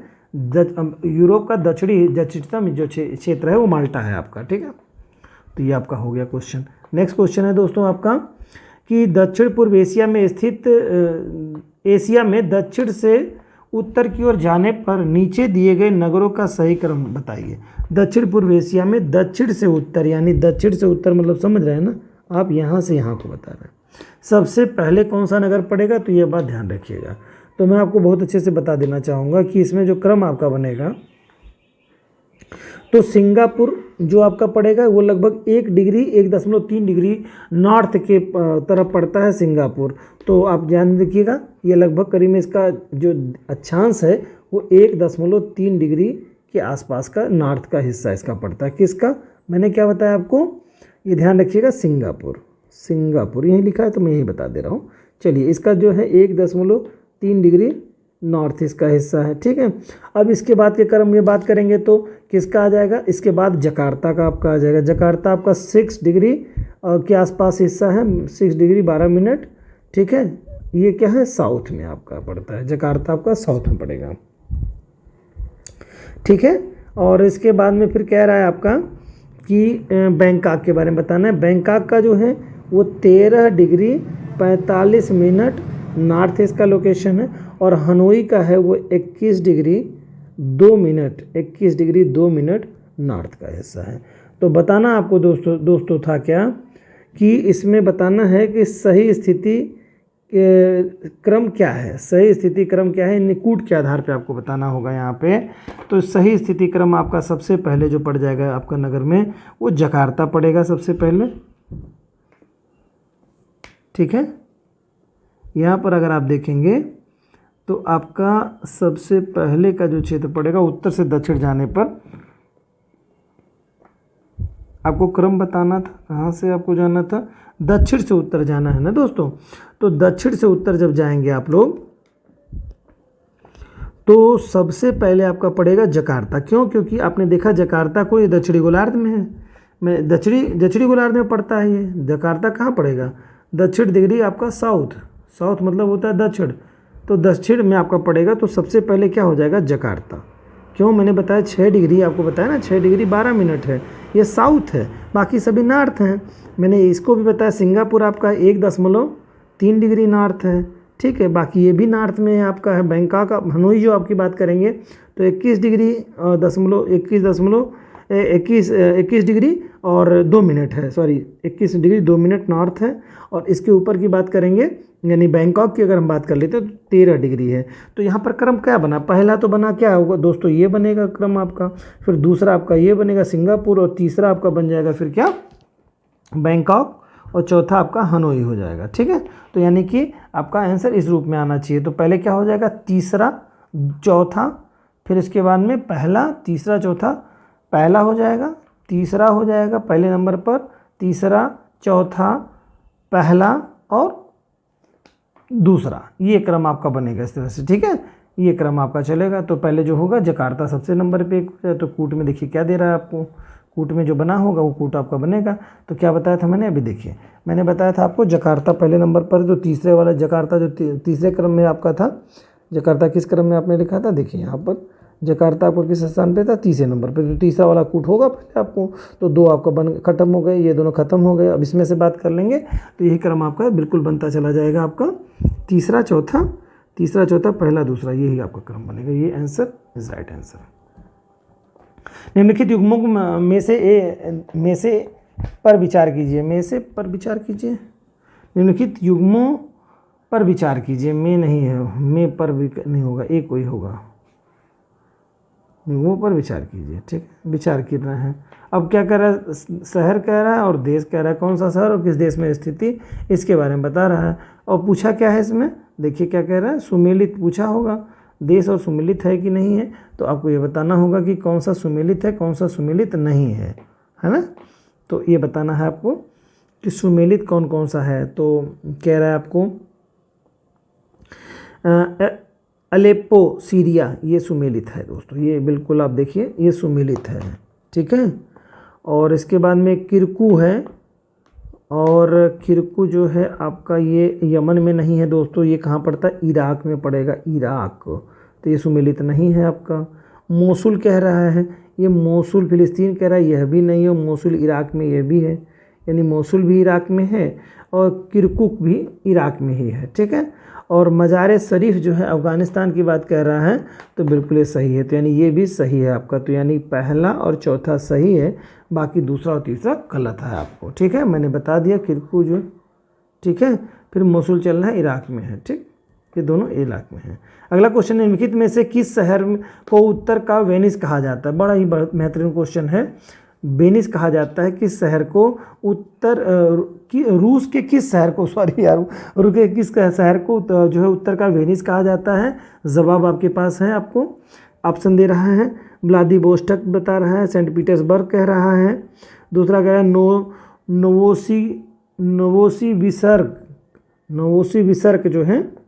यूरोप का दक्षिणतम जो क्षेत्र है वो माल्टा है आपका, ठीक है। तो ये आपका हो गया क्वेश्चन। नेक्स्ट क्वेश्चन है दोस्तों आपका कि दक्षिण पूर्व एशिया में स्थित एशिया में दक्षिण से उत्तर की ओर जाने पर नीचे दिए गए नगरों का सही क्रम बताइए। दक्षिण पूर्व एशिया में दक्षिण से उत्तर, यानी दक्षिण से उत्तर मतलब समझ रहे हैं ना आप, यहाँ से यहाँ को बता रहे हैं। सबसे पहले कौन सा नगर पड़ेगा, तो ये बात ध्यान रखिएगा। तो मैं आपको बहुत अच्छे से बता देना चाहूँगा कि इसमें जो क्रम आपका बनेगा, तो सिंगापुर जो आपका पड़ेगा वो लगभग 1.3 डिग्री नॉर्थ के तरफ पड़ता है सिंगापुर। तो आप ध्यान रखिएगा, ये लगभग करीब में इसका जो अक्षांश है वो 1.3 डिग्री के आसपास का नॉर्थ का हिस्सा इसका पड़ता है। किसका, मैंने क्या बताया आपको, ये ध्यान रखिएगा, सिंगापुर यहीं लिखा है तो मैं यही बता दे रहा हूँ। चलिए, इसका जो है 1.3 डिग्री नॉर्थ इसका हिस्सा है, ठीक है। अब इसके बाद के क्रम में बात करेंगे तो किसका आ जाएगा, इसके बाद जकार्ता का आपका आ जाएगा। जकार्ता आपका 6 डिग्री के आसपास हिस्सा है, 6 डिग्री 12 मिनट, ठीक है। ये क्या है, साउथ में आपका पड़ता है, जकार्ता आपका साउथ में पड़ेगा, ठीक है। और इसके बाद में फिर कह रहा है आपका कि बैंकॉक के बारे में बताना है। बैंकॉक का जो है वो 13 डिग्री 45 मिनट नॉर्थ ईस्ट का लोकेशन है, और हनोई का है वो 21 डिग्री 2 मिनट नॉर्थ का हिस्सा है। तो बताना आपको दोस्तों था क्या कि इसमें बताना है कि सही स्थिति क्रम क्या है, सही स्थिति क्रम क्या है, निकूट के आधार पे आपको बताना होगा यहाँ पे। तो सही स्थिति क्रम आपका सबसे पहले जो पड़ जाएगा आपका नगर में वो जकार्ता पड़ेगा सबसे पहले, ठीक है। यहाँ पर अगर आप देखेंगे तो आपका सबसे पहले का जो क्षेत्र पड़ेगा उत्तर से दक्षिण जाने पर, आपको क्रम बताना था, कहाँ से आपको जाना था, दक्षिण से उत्तर जाना है ना दोस्तों। तो दक्षिण से उत्तर जब जाएंगे आप लोग तो सबसे पहले आपका पड़ेगा जकार्ता। क्यों, क्योंकि आपने देखा जकार्ता को ये दक्षिणी गोलार्ध में है, मैं दक्षिणी गोलार्ध में पड़ता है ये। जकार्ता कहाँ पड़ेगा, दक्षिण डिग्री आपका साउथ मतलब होता है दक्षिण, तो दक्षिण में आपका पड़ेगा। तो सबसे पहले क्या हो जाएगा, जकार्ता। क्यों, मैंने बताया 6 डिग्री, आपको बताया ना 6 डिग्री 12 मिनट है, ये साउथ है, बाकी सभी नॉर्थ हैं। मैंने इसको भी बताया, सिंगापुर आपका 1.3 डिग्री नॉर्थ है, ठीक है, बाकी ये भी नॉर्थ में है आपका है। बैंकॉक हनोई जो आपकी बात करेंगे तो 21 डिग्री और 2 मिनट है, 21 डिग्री 2 मिनट नॉर्थ है। और इसके ऊपर की बात करेंगे यानी बैंकॉक की अगर हम बात कर लेते हैं तो 13 डिग्री है। तो यहाँ पर क्रम क्या बना, पहला तो बना क्या होगा दोस्तों, ये बनेगा क्रम आपका, फिर दूसरा आपका ये बनेगा सिंगापुर, और तीसरा आपका बन जाएगा फिर क्या, बैंकॉक, और चौथा आपका हनोई हो जाएगा, ठीक है। तो यानी कि आपका आंसर इस रूप में आना चाहिए। तो पहले क्या हो जाएगा, तीसरा चौथा, फिर इसके बाद में पहला तीसरा चौथा, पहला हो जाएगा, तीसरा हो जाएगा पहले नंबर पर, तीसरा चौथा पहला और दूसरा, ये क्रम आपका बनेगा इस तरह से, ठीक है। ये क्रम आपका चलेगा। तो पहले जो होगा जकार्ता सबसे नंबर पे तो कूट में देखिए क्या दे रहा है आपको, कूट में जो बना होगा वो कूट आपका बनेगा। तो क्या बताया था मैंने, अभी देखिए मैंने बताया था आपको जकार्ता पहले नंबर पर, तो तीसरे वाला जकार्ता जो तीसरे क्रम में आपका था, जकार्ता किस क्रम में आपने लिखा था, देखिए यहाँ पर जकार्ता आपको किस स्थान पे था, तीसरे नंबर पे, तो तीसरा वाला कूट होगा पहले आपको। तो 2 आपका खत्म हो गए, ये दोनों खत्म हो गए। अब इसमें से बात कर लेंगे तो यही क्रम आपका बिल्कुल बनता चला जाएगा आपका, तीसरा चौथा पहला दूसरा, यही आपका क्रम बनेगा। ये आंसर इज राइट आंसर। निम्नलिखित युग्मों में से पर विचार कीजिए, निम्नलिखित युग्मों पर विचार कीजिए, में नहीं है, में पर भी नहीं होगा, एक कोई होगा, युग्मों पर विचार कीजिए, ठीक है, विचार कर रहे हैं। अब क्या कह रहा है, शहर कह रहा है और देश कह रहा है, कौन सा शहर और किस देश में स्थिति, इसके बारे में बता रहा है। और पूछा क्या है इसमें, देखिए क्या कह रहा है, सुमेलित पूछा होगा, देश और सुमेलित है कि नहीं है, तो आपको ये बताना होगा कि कौन सा सुमेलित है, कौन सा सुमेलित नहीं है, है ना। तो ये बताना है आपको कि सुमेलित कौन कौन सा है। तो कह रहा है आपको अलेप्पो सीरिया, ये सुमेलित है दोस्तों, ये बिल्कुल आप देखिए ये सुमेलित है, ठीक है। और इसके बाद में किरकू है, और किरकू जो है आपका ये यमन में नहीं है दोस्तों, ये कहाँ पड़ता है, इराक में पड़ेगा, इराक। तो ये सुमेलित नहीं है आपका। मोसुल कह रहा है, ये मोसुल फिलिस्तीन कह रहा है, यह भी नहीं है। मोसुल इराक में ये भी है, यानी मोसुल भी इराक में है और किरकुक भी इराक में ही है, ठीक है। और मज़ार शरीफ जो है अफ़गानिस्तान की बात कर रहा है, तो बिल्कुल ये सही है। तो यानी ये भी सही है आपका। तो यानी पहला और चौथा सही है, बाकी दूसरा और तीसरा गलत है आपको, ठीक है। मैंने बता दिया किरकू जो, ठीक है। फिर मोसुल चलना है, इराक में है, ठीक। ये दोनों इराक में है। अगला क्वेश्चन, निम्नलिखित में से किस शहर को उत्तर का वेनिस कहा जाता है। बड़ा ही महत्वपूर्ण क्वेश्चन है। वेनिस कहा जाता है किस शहर को, उत्तर रूस के किस शहर को, सॉरी यार, रूस के किस शहर को जो है उत्तर का वेनिस कहा जाता है। जवाब आपके पास है, आपको ऑप्शन दे रहा है। व्लादिवोस्टोक बता रहा है, सेंट पीटर्सबर्ग कह रहा है, दूसरा कह रहा है नोवोसिबिर्स्क जो है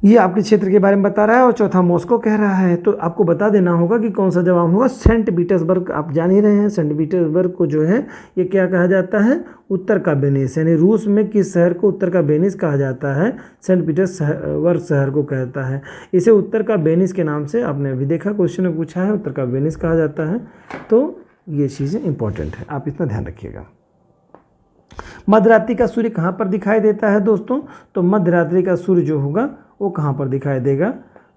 ये आपके क्षेत्र के बारे में बता रहा है, और चौथा मॉस्को कह रहा है। तो आपको बता देना होगा कि कौन सा जवाब होगा। सेंट पीटर्सबर्ग आप जान ही रहे हैं, सेंट पीटर्सबर्ग को जो है ये क्या कहा जाता है, उत्तर का वेनिस। यानी रूस में किस शहर को उत्तर का वेनिस कहा जाता है, सेंट पीटर्सबर्ग शहर को कहता है। इसे उत्तर का वेनिस के नाम से आपने अभी देखा, क्वेश्चन में पूछा है, उत्तर का वेनिस कहा जाता है। तो ये चीज़ें इंपॉर्टेंट है, आप इतना ध्यान रखिएगा। मध्यरात्रि का सूर्य कहाँ पर दिखाई देता है दोस्तों, तो मध्यरात्रि का सूर्य जो होगा वो कहाँ पर दिखाई देगा,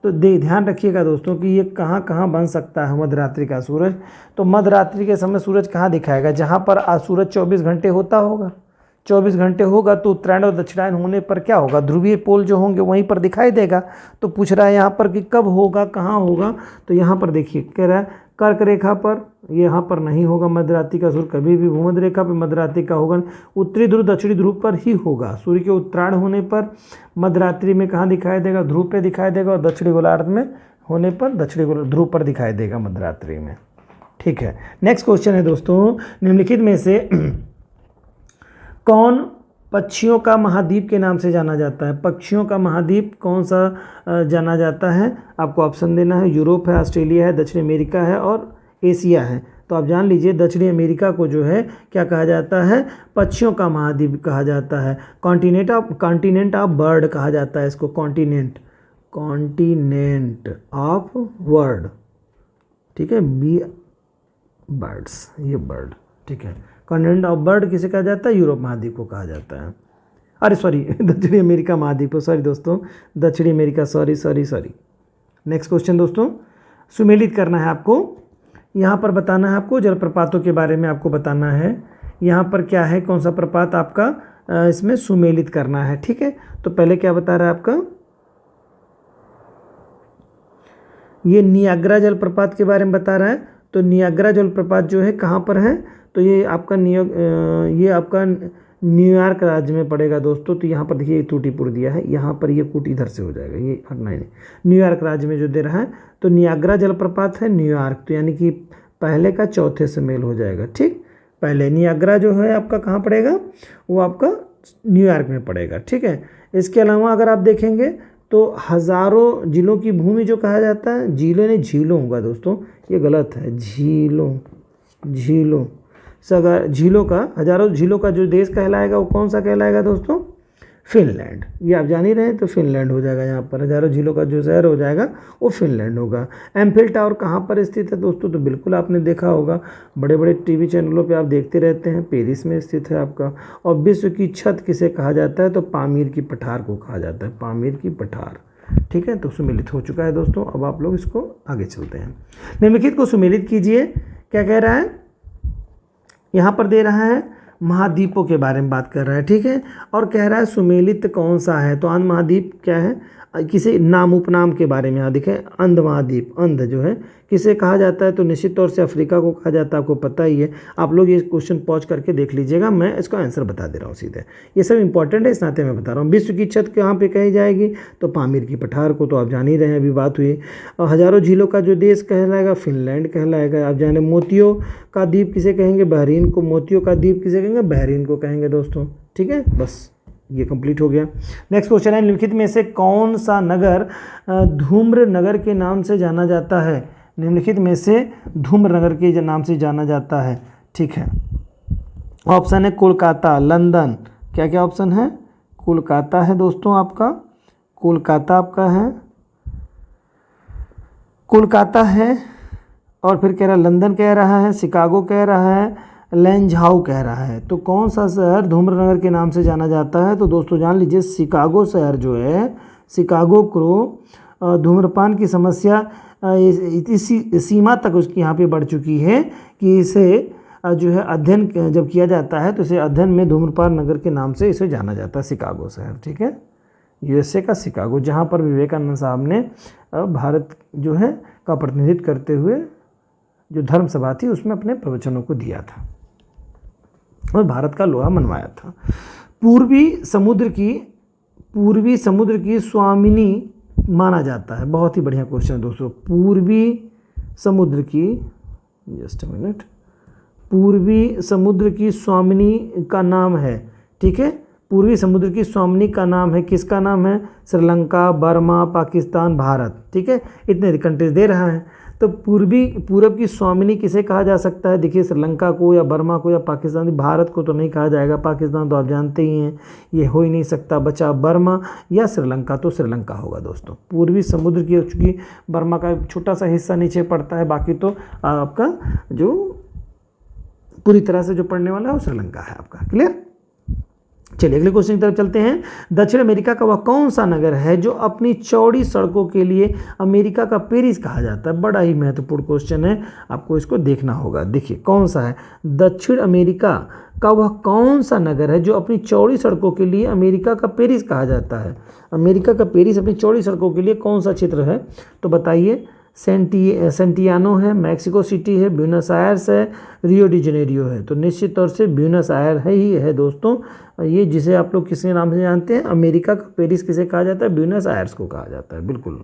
तो ध्यान रखिएगा दोस्तों कि ये कहाँ कहाँ बन सकता है मध्यरात्रि का सूरज। तो मध्यरात्रि के समय सूरज कहाँ दिखाएगा, जहाँ पर आज सूरज 24 घंटे होता होगा, 24 घंटे होगा तो उत्तरायण और दक्षिणायन होने पर क्या होगा, ध्रुवीय पोल जो होंगे वहीं पर दिखाई देगा। तो पूछ रहा है यहाँ पर कि कब होगा, कहाँ होगा, तो यहाँ पर देखिए कह रहा है कर्क रेखा पर, यहाँ पर नहीं होगा मध्यरात्रि का सूर्य कभी भी। भूमध्य रेखा पर मध्यरात्रि का होगा, उत्तरी ध्रुव दक्षिणी ध्रुव पर ही होगा। सूर्य के उत्तरायण होने पर मध्यरात्रि में कहाँ दिखाई देगा, ध्रुव पे दिखाई देगा, और दक्षिणी गोलार्ध में होने पर दक्षिणी ध्रुव पर दिखाई देगा मध्यरात्रि में, ठीक है। नेक्स्ट क्वेश्चन है दोस्तों, निम्नलिखित में से कौन पक्षियों का महाद्वीप के नाम से जाना जाता है। पक्षियों का महाद्वीप कौन सा जाना जाता है, आपको ऑप्शन देना है। यूरोप है, ऑस्ट्रेलिया है, दक्षिण अमेरिका है और एशिया है। तो आप जान लीजिए दक्षिणी अमेरिका को जो है क्या कहा जाता है, पक्षियों का महाद्वीप कहा जाता है। कॉन्टिनेंट ऑफ बर्ड कहा जाता है इसको, कॉन्टिनेंट ऑफ वर्ड, ठीक है, बी बर्ड्स, ये बर्ड, ठीक है। कॉन्टिनेंट ऑफ बर्ड किसे कहा जाता है, यूरोप महाद्वीप को कहा जाता है। अरे सॉरी दक्षिणी अमेरिका महाद्वीप को, सॉरी दोस्तों, दक्षिणी अमेरिका, सॉरी। नेक्स्ट क्वेश्चन दोस्तों, सुमेलित करना है आपको। यहाँ पर बताना है आपको, जलप्रपातों के बारे में आपको बताना है। यहाँ पर क्या है, कौन सा प्रपात आपका इसमें सुमेलित करना है, ठीक है। तो पहले क्या बता रहा है आपका, ये नियाग्रा जलप्रपात के बारे में बता रहा है। तो नियाग्रा जलप्रपात जो है कहाँ पर है, तो ये आपका न्यूयॉर्क राज्य में पड़ेगा दोस्तों। तो यहाँ पर देखिए त्रुटिपुर दिया है, यहाँ पर ये कूट इधर से हो जाएगा, ये हटना ही नहीं, न्यूयॉर्क राज्य में जो दे रहा है। तो नियाग्रा जलप्रपात है न्यूयॉर्क, तो यानी कि पहले का चौथे से मेल हो जाएगा, ठीक। पहले नियाग्रा जो है आपका कहाँ पड़ेगा, वो आपका न्यूयॉर्क में पड़ेगा, ठीक है। इसके अलावा अगर आप देखेंगे तो हज़ारों जिलों की भूमि जो कहा जाता है, जिलों ने झीलों होगा दोस्तों, ये गलत है, झीलों का, हजारों झीलों का जो देश कहलाएगा वो कौन सा कहलाएगा दोस्तों, फिनलैंड। ये आप जान ही रहे हैं, तो फिनलैंड हो जाएगा। यहाँ पर हजारों झीलों का जो शहर हो जाएगा वो फिनलैंड होगा। एम्फिल टावर कहाँ पर स्थित है दोस्तों, तो बिल्कुल आपने देखा होगा, बड़े बड़े टीवी चैनलों पे आप देखते रहते हैं, पेरिस में स्थित है आपका। और विश्व की छत किसे कहा जाता है, तो पामीर की पठार को कहा जाता है, पामीर की पठार, ठीक है। तो सुमेलित हो चुका है दोस्तों, अब आप लोग इसको आगे चलते हैं। निम्नलिखित को सुमेलित कीजिए। क्या कह रहा है, यहाँ पर दे रहा है महाद्वीपों के बारे में बात कर रहा है, ठीक है। और कह रहा है सुमेलित कौन सा है, तो अंध महाद्वीप क्या है, किसी नाम उपनाम के बारे में यहाँ देखें, अंध महाद्वीप, अंध जो है किसे कहा जाता है, तो निश्चित तौर से अफ्रीका को कहा जाता है, आपको पता ही है। आप लोग ये क्वेश्चन पॉज करके देख लीजिएगा, मैं इसका आंसर बता दे रहा हूँ सीधे, ये सब इंपॉर्टेंट है, इस नाते मैं बता रहा हूँ। विश्व की छत कहाँ पे कही जाएगी, तो पामीर की पठार को, तो आप जान ही रहे हैं, अभी बात हुई। और हजारों झीलों का जो देश कहलाएगा, फिनलैंड कहलाएगा। आप जाने मोतियों का द्वीप किसे कहेंगे, बहरीन को, मोतियों का द्वीप किसे कहेंगे, बहरीन को कहेंगे दोस्तों, ठीक है। बस ये कंप्लीट हो गया। नेक्स्ट क्वेश्चन है, निम्नलिखित में से कौन सा नगर धूम्र नगर के नाम से जाना जाता है। निम्नलिखित में से धूम्र नगर के नाम से जाना जाता है, ठीक है। ऑप्शन है कोलकाता, लंदन, क्या क्या ऑप्शन है? कोलकाता है दोस्तों आपका, कोलकाता आपका है, कोलकाता है, और फिर कह रहा है लंदन कह रहा है, शिकागो कह रहा है, लैंझाओ कह रहा है। तो कौन सा शहर धूम्रनगर के नाम से जाना जाता है? तो दोस्तों जान लीजिए शिकागो शहर जो है, शिकागो को धूम्रपान की समस्या इसी सीमा तक उसकी यहाँ पे बढ़ चुकी है कि इसे जो है अध्ययन जब किया जाता है तो इसे अध्ययन में धूम्रपान नगर के नाम से इसे जाना जाता है, शिकागो शहर। ठीक है, यूएसए का शिकागो, जहाँ पर विवेकानंद साहब ने भारत जो है का प्रतिनिधित्व करते हुए जो धर्म सभा थी उसमें अपने प्रवचनों को दिया था और भारत का लोहा मनवाया था। पूर्वी समुद्र की स्वामिनी माना जाता है। बहुत ही बढ़िया क्वेश्चन है दोस्तों। पूर्वी समुद्र की, जस्ट अ मिनट, पूर्वी समुद्र की स्वामिनी का नाम है। ठीक है, पूर्वी समुद्र की स्वामिनी का नाम है, किसका नाम है? श्रीलंका, बर्मा, पाकिस्तान, भारत। ठीक है, इतने कंट्रीज दे रहा है। तो पूरब की स्वामिनी किसे कहा जा सकता है? देखिए, श्रीलंका को या बर्मा को या पाकिस्तान, भारत को तो नहीं कहा जाएगा, पाकिस्तान तो आप जानते ही हैं ये हो ही नहीं सकता, बचा बर्मा या श्रीलंका, तो श्रीलंका होगा दोस्तों। पूर्वी समुद्र की, चूँकि बर्मा का छोटा सा हिस्सा नीचे पड़ता है, बाकी तो आपका जो पूरी तरह से जो पड़ने वाला है वो श्रीलंका है आपका। क्लियर? चलिए अगले क्वेश्चन की तरफ चलते हैं। दक्षिण अमेरिका का वह कौन सा नगर है जो अपनी चौड़ी सड़कों के लिए अमेरिका का पेरिस कहा जाता है? बड़ा ही महत्वपूर्ण क्वेश्चन है, आपको इसको देखना होगा। देखिए कौन सा है? दक्षिण अमेरिका का वह कौन सा नगर है जो अपनी चौड़ी सड़कों के लिए अमेरिका का पेरिस कहा जाता है? अमेरिका का पेरिस अपनी चौड़ी सड़कों के लिए कौन सा क्षेत्र है? तो बताइए। सेंटियानो है, मैक्सिको सिटी है, ब्यूनस आयर्स है, रियो डी जेनेरियो है। तो निश्चित तौर से ब्यूनस आयर ही है दोस्तों, ये जिसे आप लोग किसी नाम से जानते हैं। अमेरिका का पेरिस किसे कहा जाता है? ब्यूनस आयर्स को कहा जाता है। बिल्कुल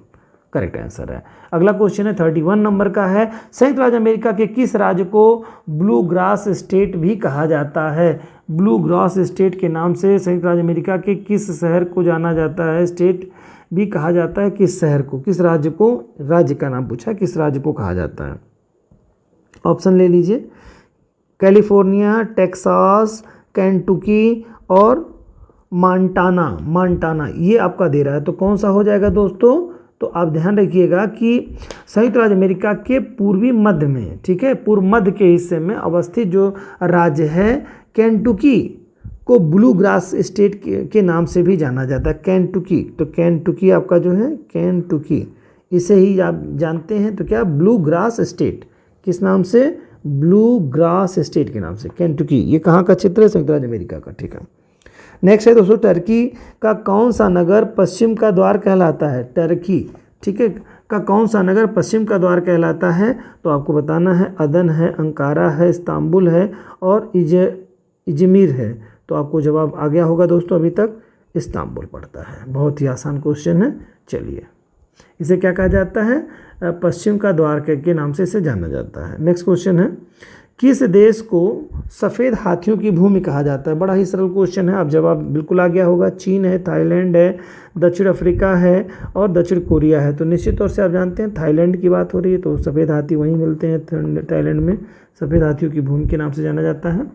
करेक्ट आंसर है। अगला क्वेश्चन है 31 नंबर का है। संयुक्त राज्य अमेरिका के किस राज्य को ब्लू ग्रास स्टेट भी कहा जाता है? ब्लू ग्रास स्टेट के नाम से संयुक्त राज्य अमेरिका के किस शहर को जाना जाता है? स्टेट भी कहा जाता है किस शहर को, किस राज्य को? राज्य का नाम पूछा, किस राज्य को कहा जाता है? ऑप्शन ले लीजिए। कैलिफोर्निया, टेक्सास, केंटुकी और मांटाना ये आपका दे रहा है। तो कौन सा हो जाएगा दोस्तों? तो आप ध्यान रखिएगा कि संयुक्त राज्य अमेरिका के पूर्वी मध्य में, ठीक है, पूर्व मध्य के हिस्से में अवस्थित जो राज्य है केंटुकी को ब्लू ग्रास स्टेट के नाम से भी जाना जाता है। केंटुकी, तो केंटुकी आपका जो है केंटुकी, इसे ही आप जानते हैं तो क्या? Blue grass state. किस नाम से? ब्लू ग्रास स्टेट के नाम से केंटुकी। ये कहाँ का क्षेत्र है? संयुक्त राज्य अमेरिका का। ठीक है, नेक्स्ट है दोस्तों, टर्की का कौन सा नगर पश्चिम का द्वार कहलाता है? टर्की, ठीक है, का कौन सा नगर पश्चिम का द्वार कहलाता है? तो आपको बताना है। अदन है, अंकारा है, इस्तांबुल है और इजमीर है। तो आपको जवाब आ गया होगा दोस्तों। अभी तक इस्तांबुल पड़ता है। बहुत ही आसान क्वेश्चन है। चलिए, इसे क्या कहा जाता है? पश्चिम का द्वार के नाम से इसे जाना जाता है। नेक्स्ट क्वेश्चन है, किस देश को सफ़ेद हाथियों की भूमि कहा जाता है? बड़ा ही सरल क्वेश्चन है, अब जवाब बिल्कुल आ गया होगा। चीन है, थाईलैंड है, दक्षिण अफ्रीका है और दक्षिण कोरिया है। तो निश्चित तौर से आप जानते हैं थाईलैंड की बात हो रही है, तो सफ़ेद हाथी वहीं मिलते हैं थाईलैंड में। सफ़ेद हाथियों की भूमि के नाम से जाना जाता है।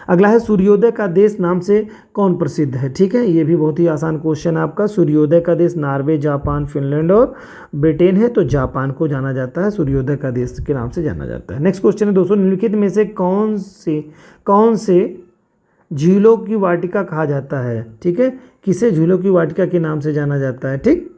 अगला है, सूर्योदय का देश नाम से कौन प्रसिद्ध है? ठीक है, ये भी बहुत ही आसान क्वेश्चन है आपका। सूर्योदय का देश नॉर्वे, जापान, फिनलैंड और ब्रिटेन है। तो जापान को जाना जाता है, सूर्योदय का देश के नाम से जाना जाता है। नेक्स्ट क्वेश्चन है दोस्तों, निम्नलिखित में से कौन से झीलों की वाटिका कहा जाता है? ठीक है, किसे झीलों की वाटिका के नाम से जाना जाता है? ठीक,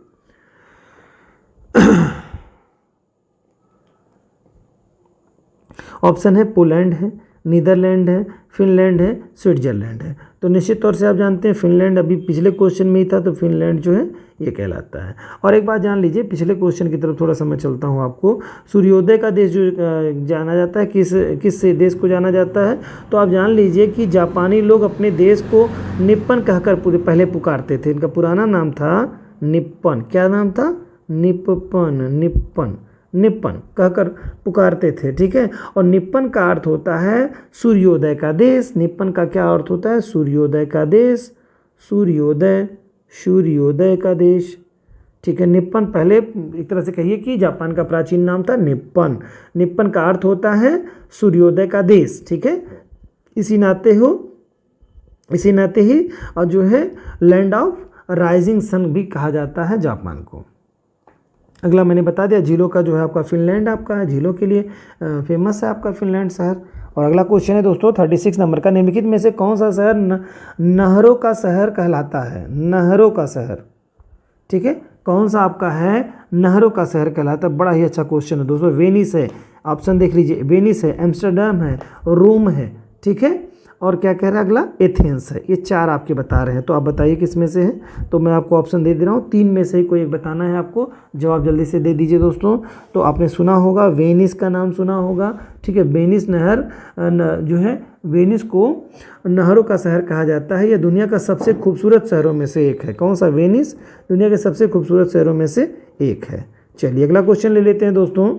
ऑप्शन है पोलैंड है, नीदरलैंड है, फिनलैंड है, स्विट्जरलैंड है। तो निश्चित तौर से आप जानते हैं फिनलैंड अभी पिछले क्वेश्चन में ही था, तो फिनलैंड जो है ये कहलाता है। और एक बात जान लीजिए, पिछले क्वेश्चन की तरफ थोड़ा सा मैं चलता हूँ आपको। सूर्योदय का देश जो जाना जाता है, किस देश को जाना जाता है? तो आप जान लीजिए कि जापानी लोग अपने देश को निप्पन कहकर पहले पुकारते थे। इनका पुराना नाम था निप्पन। क्या नाम था? निप्पन कहकर पुकारते थे। ठीक है, और निप्पन का अर्थ होता है सूर्योदय का देश। निप्पन का क्या अर्थ होता है? सूर्योदय का देश, सूर्योदय का देश। ठीक है, निप्पन पहले एक तरह से कहिए कि जापान का प्राचीन नाम था निप्पन। निप्पन का अर्थ होता है सूर्योदय का देश। ठीक है, इसी नाते ही और जो है लैंड ऑफ राइजिंग सन भी कहा जाता है जापान को। अगला मैंने बता दिया, झीलों का जो है आपका फिनलैंड आपका है, झीलों के लिए फेमस है आपका फिनलैंड शहर। और अगला क्वेश्चन है दोस्तों 36 नंबर का, निम्नलिखित में से कौन सा शहर नहरों का शहर कहलाता है? नहरों का शहर, ठीक है, कौन सा आपका है नहरों का शहर कहलाता है? बड़ा ही अच्छा क्वेश्चन है दोस्तों। वेनिस है, ऑप्शन देख लीजिए, वेनिस है, एम्स्टर्डम है, रोम है, ठीक है, और क्या कह रहा है अगला? एथेंस है। ये 4 आपके बता रहे हैं, तो आप बताइए किस में से है। तो मैं आपको ऑप्शन दे रहा हूँ, 3 में से ही कोई एक बताना है आपको। जवाब जल्दी से दे दीजिए दोस्तों। तो आपने सुना होगा, वेनिस का नाम सुना होगा, ठीक है। वेनिस नहर जो है, वेनिस को नहरों का शहर कहा जाता है। यह दुनिया का सबसे खूबसूरत शहरों में से एक है। कौन सा? वेनिस दुनिया के सबसे खूबसूरत शहरों में से एक है। चलिए अगला क्वेश्चन ले लेते हैं दोस्तों।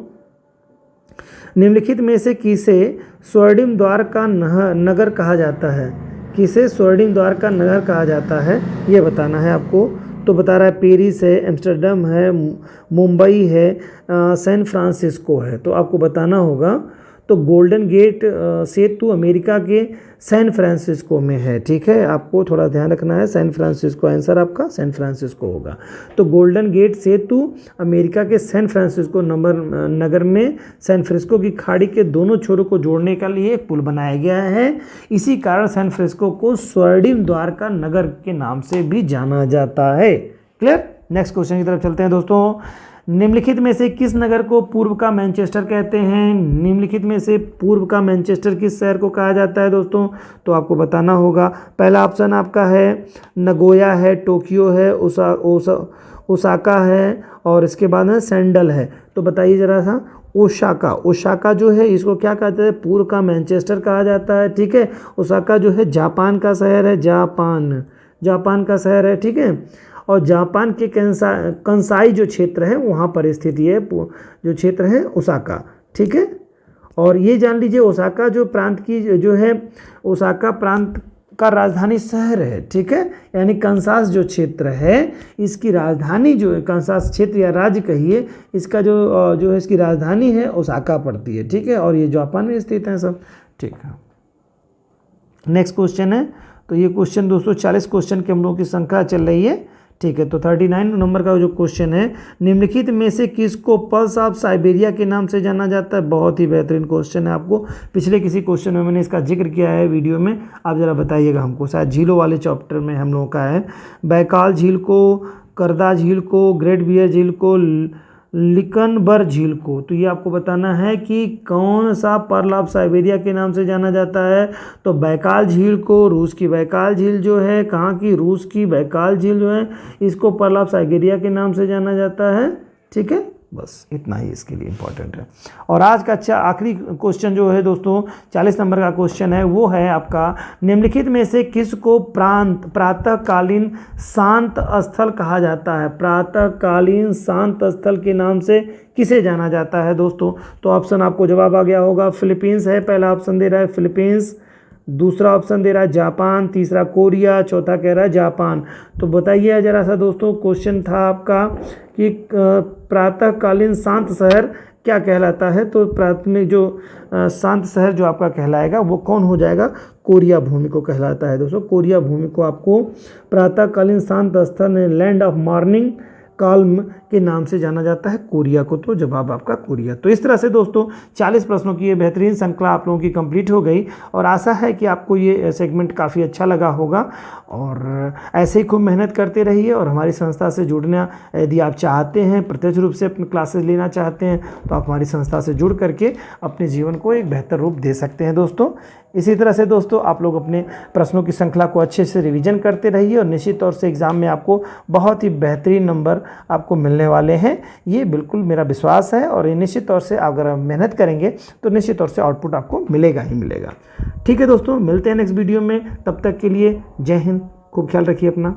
निम्नलिखित में से किसे स्वर्णिम द्वार का नगर कहा जाता है? किसे स्वर्णिम द्वार का नगर कहा जाता है, ये बताना है आपको। तो बता रहा है पेरिस है, एम्स्टर्डम है, मुंबई है, सैन फ्रांसिस्को है। तो आपको बताना होगा। तो गोल्डन गेट सेतु अमेरिका के सैन फ्रांसिस्को में है, ठीक है, आपको थोड़ा ध्यान रखना है। सैन फ्रांसिस्को आंसर आपका सैन फ्रांसिस्को होगा। तो गोल्डन गेट सेतु अमेरिका के सैन फ्रांसिस्को नगर में सैन फ्रांसिस्को की खाड़ी के दोनों छोरों को जोड़ने के लिए एक पुल बनाया गया है। इसी कारण सैन फ्रांसिस्को को स्वर्णिम द्वार का नगर के नाम से भी जाना जाता है। क्लियर? नेक्स्ट क्वेश्चन की तरफ चलते हैं दोस्तों। निम्नलिखित में से किस नगर को पूर्व का मैनचेस्टर कहते हैं? निम्नलिखित में से पूर्व का मैनचेस्टर किस शहर को कहा जाता है दोस्तों? तो आपको बताना होगा। पहला ऑप्शन आपका है नगोया है, टोक्यो है, ओसाका है, और इसके बाद है सैंडल है। तो बताइए जरा सा। ओसाका जो है इसको क्या कहते हैं? पूर्व का मैनचेस्टर कहा जाता है, ठीक है। ओसाका जो है जापान का शहर है, जापान का शहर है, ठीक है। और जापान के कंसाई जो क्षेत्र है वहाँ पर स्थित ये जो क्षेत्र है ओसाका, ठीक है। और ये जान लीजिए ओसाका जो प्रांत की जो है, ओसाका प्रांत का राजधानी शहर है, ठीक है। यानी कंसास जो क्षेत्र है इसकी राजधानी जो कंसास क्षेत्र या राज्य कहिए, इसका जो है इसकी राजधानी है ओसाका पड़ती है, ठीक है। और ये जापान में स्थित है सब, ठीक है। नेक्स्ट क्वेश्चन है। तो ये क्वेश्चन दोस्तों 40 क्वेश्चन की हम लोगों की संख्या चल रही है, ठीक है। तो 39 नंबर का जो क्वेश्चन है, निम्नलिखित में से किसको पल्स ऑफ साइबेरिया के नाम से जाना जाता है? बहुत ही बेहतरीन क्वेश्चन है। आपको पिछले किसी क्वेश्चन में मैंने इसका जिक्र किया है वीडियो में, आप ज़रा बताइएगा हमको। शायद झीलों वाले चैप्टर में हम लोगों का है। बैकाल झील को, करदा झील को, ग्रेट बियर झील को, लिकनबर झील को। तो ये आपको बताना है कि कौन सा पर्ल ऑफ साइबेरिया के नाम से जाना जाता है। तो बैकाल झील को, रूस की बैकाल झील जो है, कहाँ की? रूस की बैकाल झील जो है, इसको पर्ल ऑफ साइबेरिया के नाम से जाना जाता है, ठीक है। बस इतना ही इसके लिए इम्पोर्टेंट है। और आज का अच्छा आखिरी क्वेश्चन जो है दोस्तों 40 नंबर का क्वेश्चन है, वो है आपका निम्नलिखित में से किसको प्रातःकालीन शांत स्थल कहा जाता है? प्रातःकालीन शांत स्थल के नाम से किसे जाना जाता है दोस्तों? तो ऑप्शन आपको जवाब आ गया होगा। फिलीपींस है, पहला ऑप्शन दे रहा है फिलीपींस, दूसरा ऑप्शन दे रहा है जापान, तीसरा कोरिया, चौथा कह रहा है जापान। तो बताइए जरा सा दोस्तों, क्वेश्चन था आपका कि प्रातःकालीन शांत शहर क्या कहलाता है? तो प्राथमिक जो शांत शहर जो आपका कहलाएगा वो कौन हो जाएगा? कोरिया भूमि को कहलाता है दोस्तों। कोरिया भूमि को आपको प्रातःकालीन शांत स्थल लैंड ऑफ मॉर्निंग काल्म के नाम से जाना जाता है, कोरिया को। तो जवाब आपका कोरिया। तो इस तरह से दोस्तों 40 प्रश्नों की ये बेहतरीन श्रृंखला आप लोगों की कंप्लीट हो गई, और आशा है कि आपको ये सेगमेंट काफ़ी अच्छा लगा होगा। और ऐसे ही खूब मेहनत करते रहिए, और हमारी संस्था से जुड़ना यदि आप चाहते हैं, प्रत्यक्ष रूप से अपनी क्लासेस लेना चाहते हैं, तो आप हमारी संस्था से जुड़ करके अपने जीवन को एक बेहतर रूप दे सकते हैं दोस्तों। इसी तरह से दोस्तों आप लोग अपने प्रश्नों की श्रृंखला को अच्छे से रिवीजन करते रहिए, और निश्चित तौर से एग्ज़ाम में आपको बहुत ही बेहतरीन नंबर आपको मिलने वाले हैं, ये बिल्कुल मेरा विश्वास है। और ये निश्चित तौर से अगर आप मेहनत करेंगे तो निश्चित तौर से आउटपुट आपको मिलेगा ही मिलेगा। ठीक है दोस्तों, मिलते हैं नेक्स्ट वीडियो में। तब तक के लिए जय हिंद, खूब ख्याल रखिए अपना।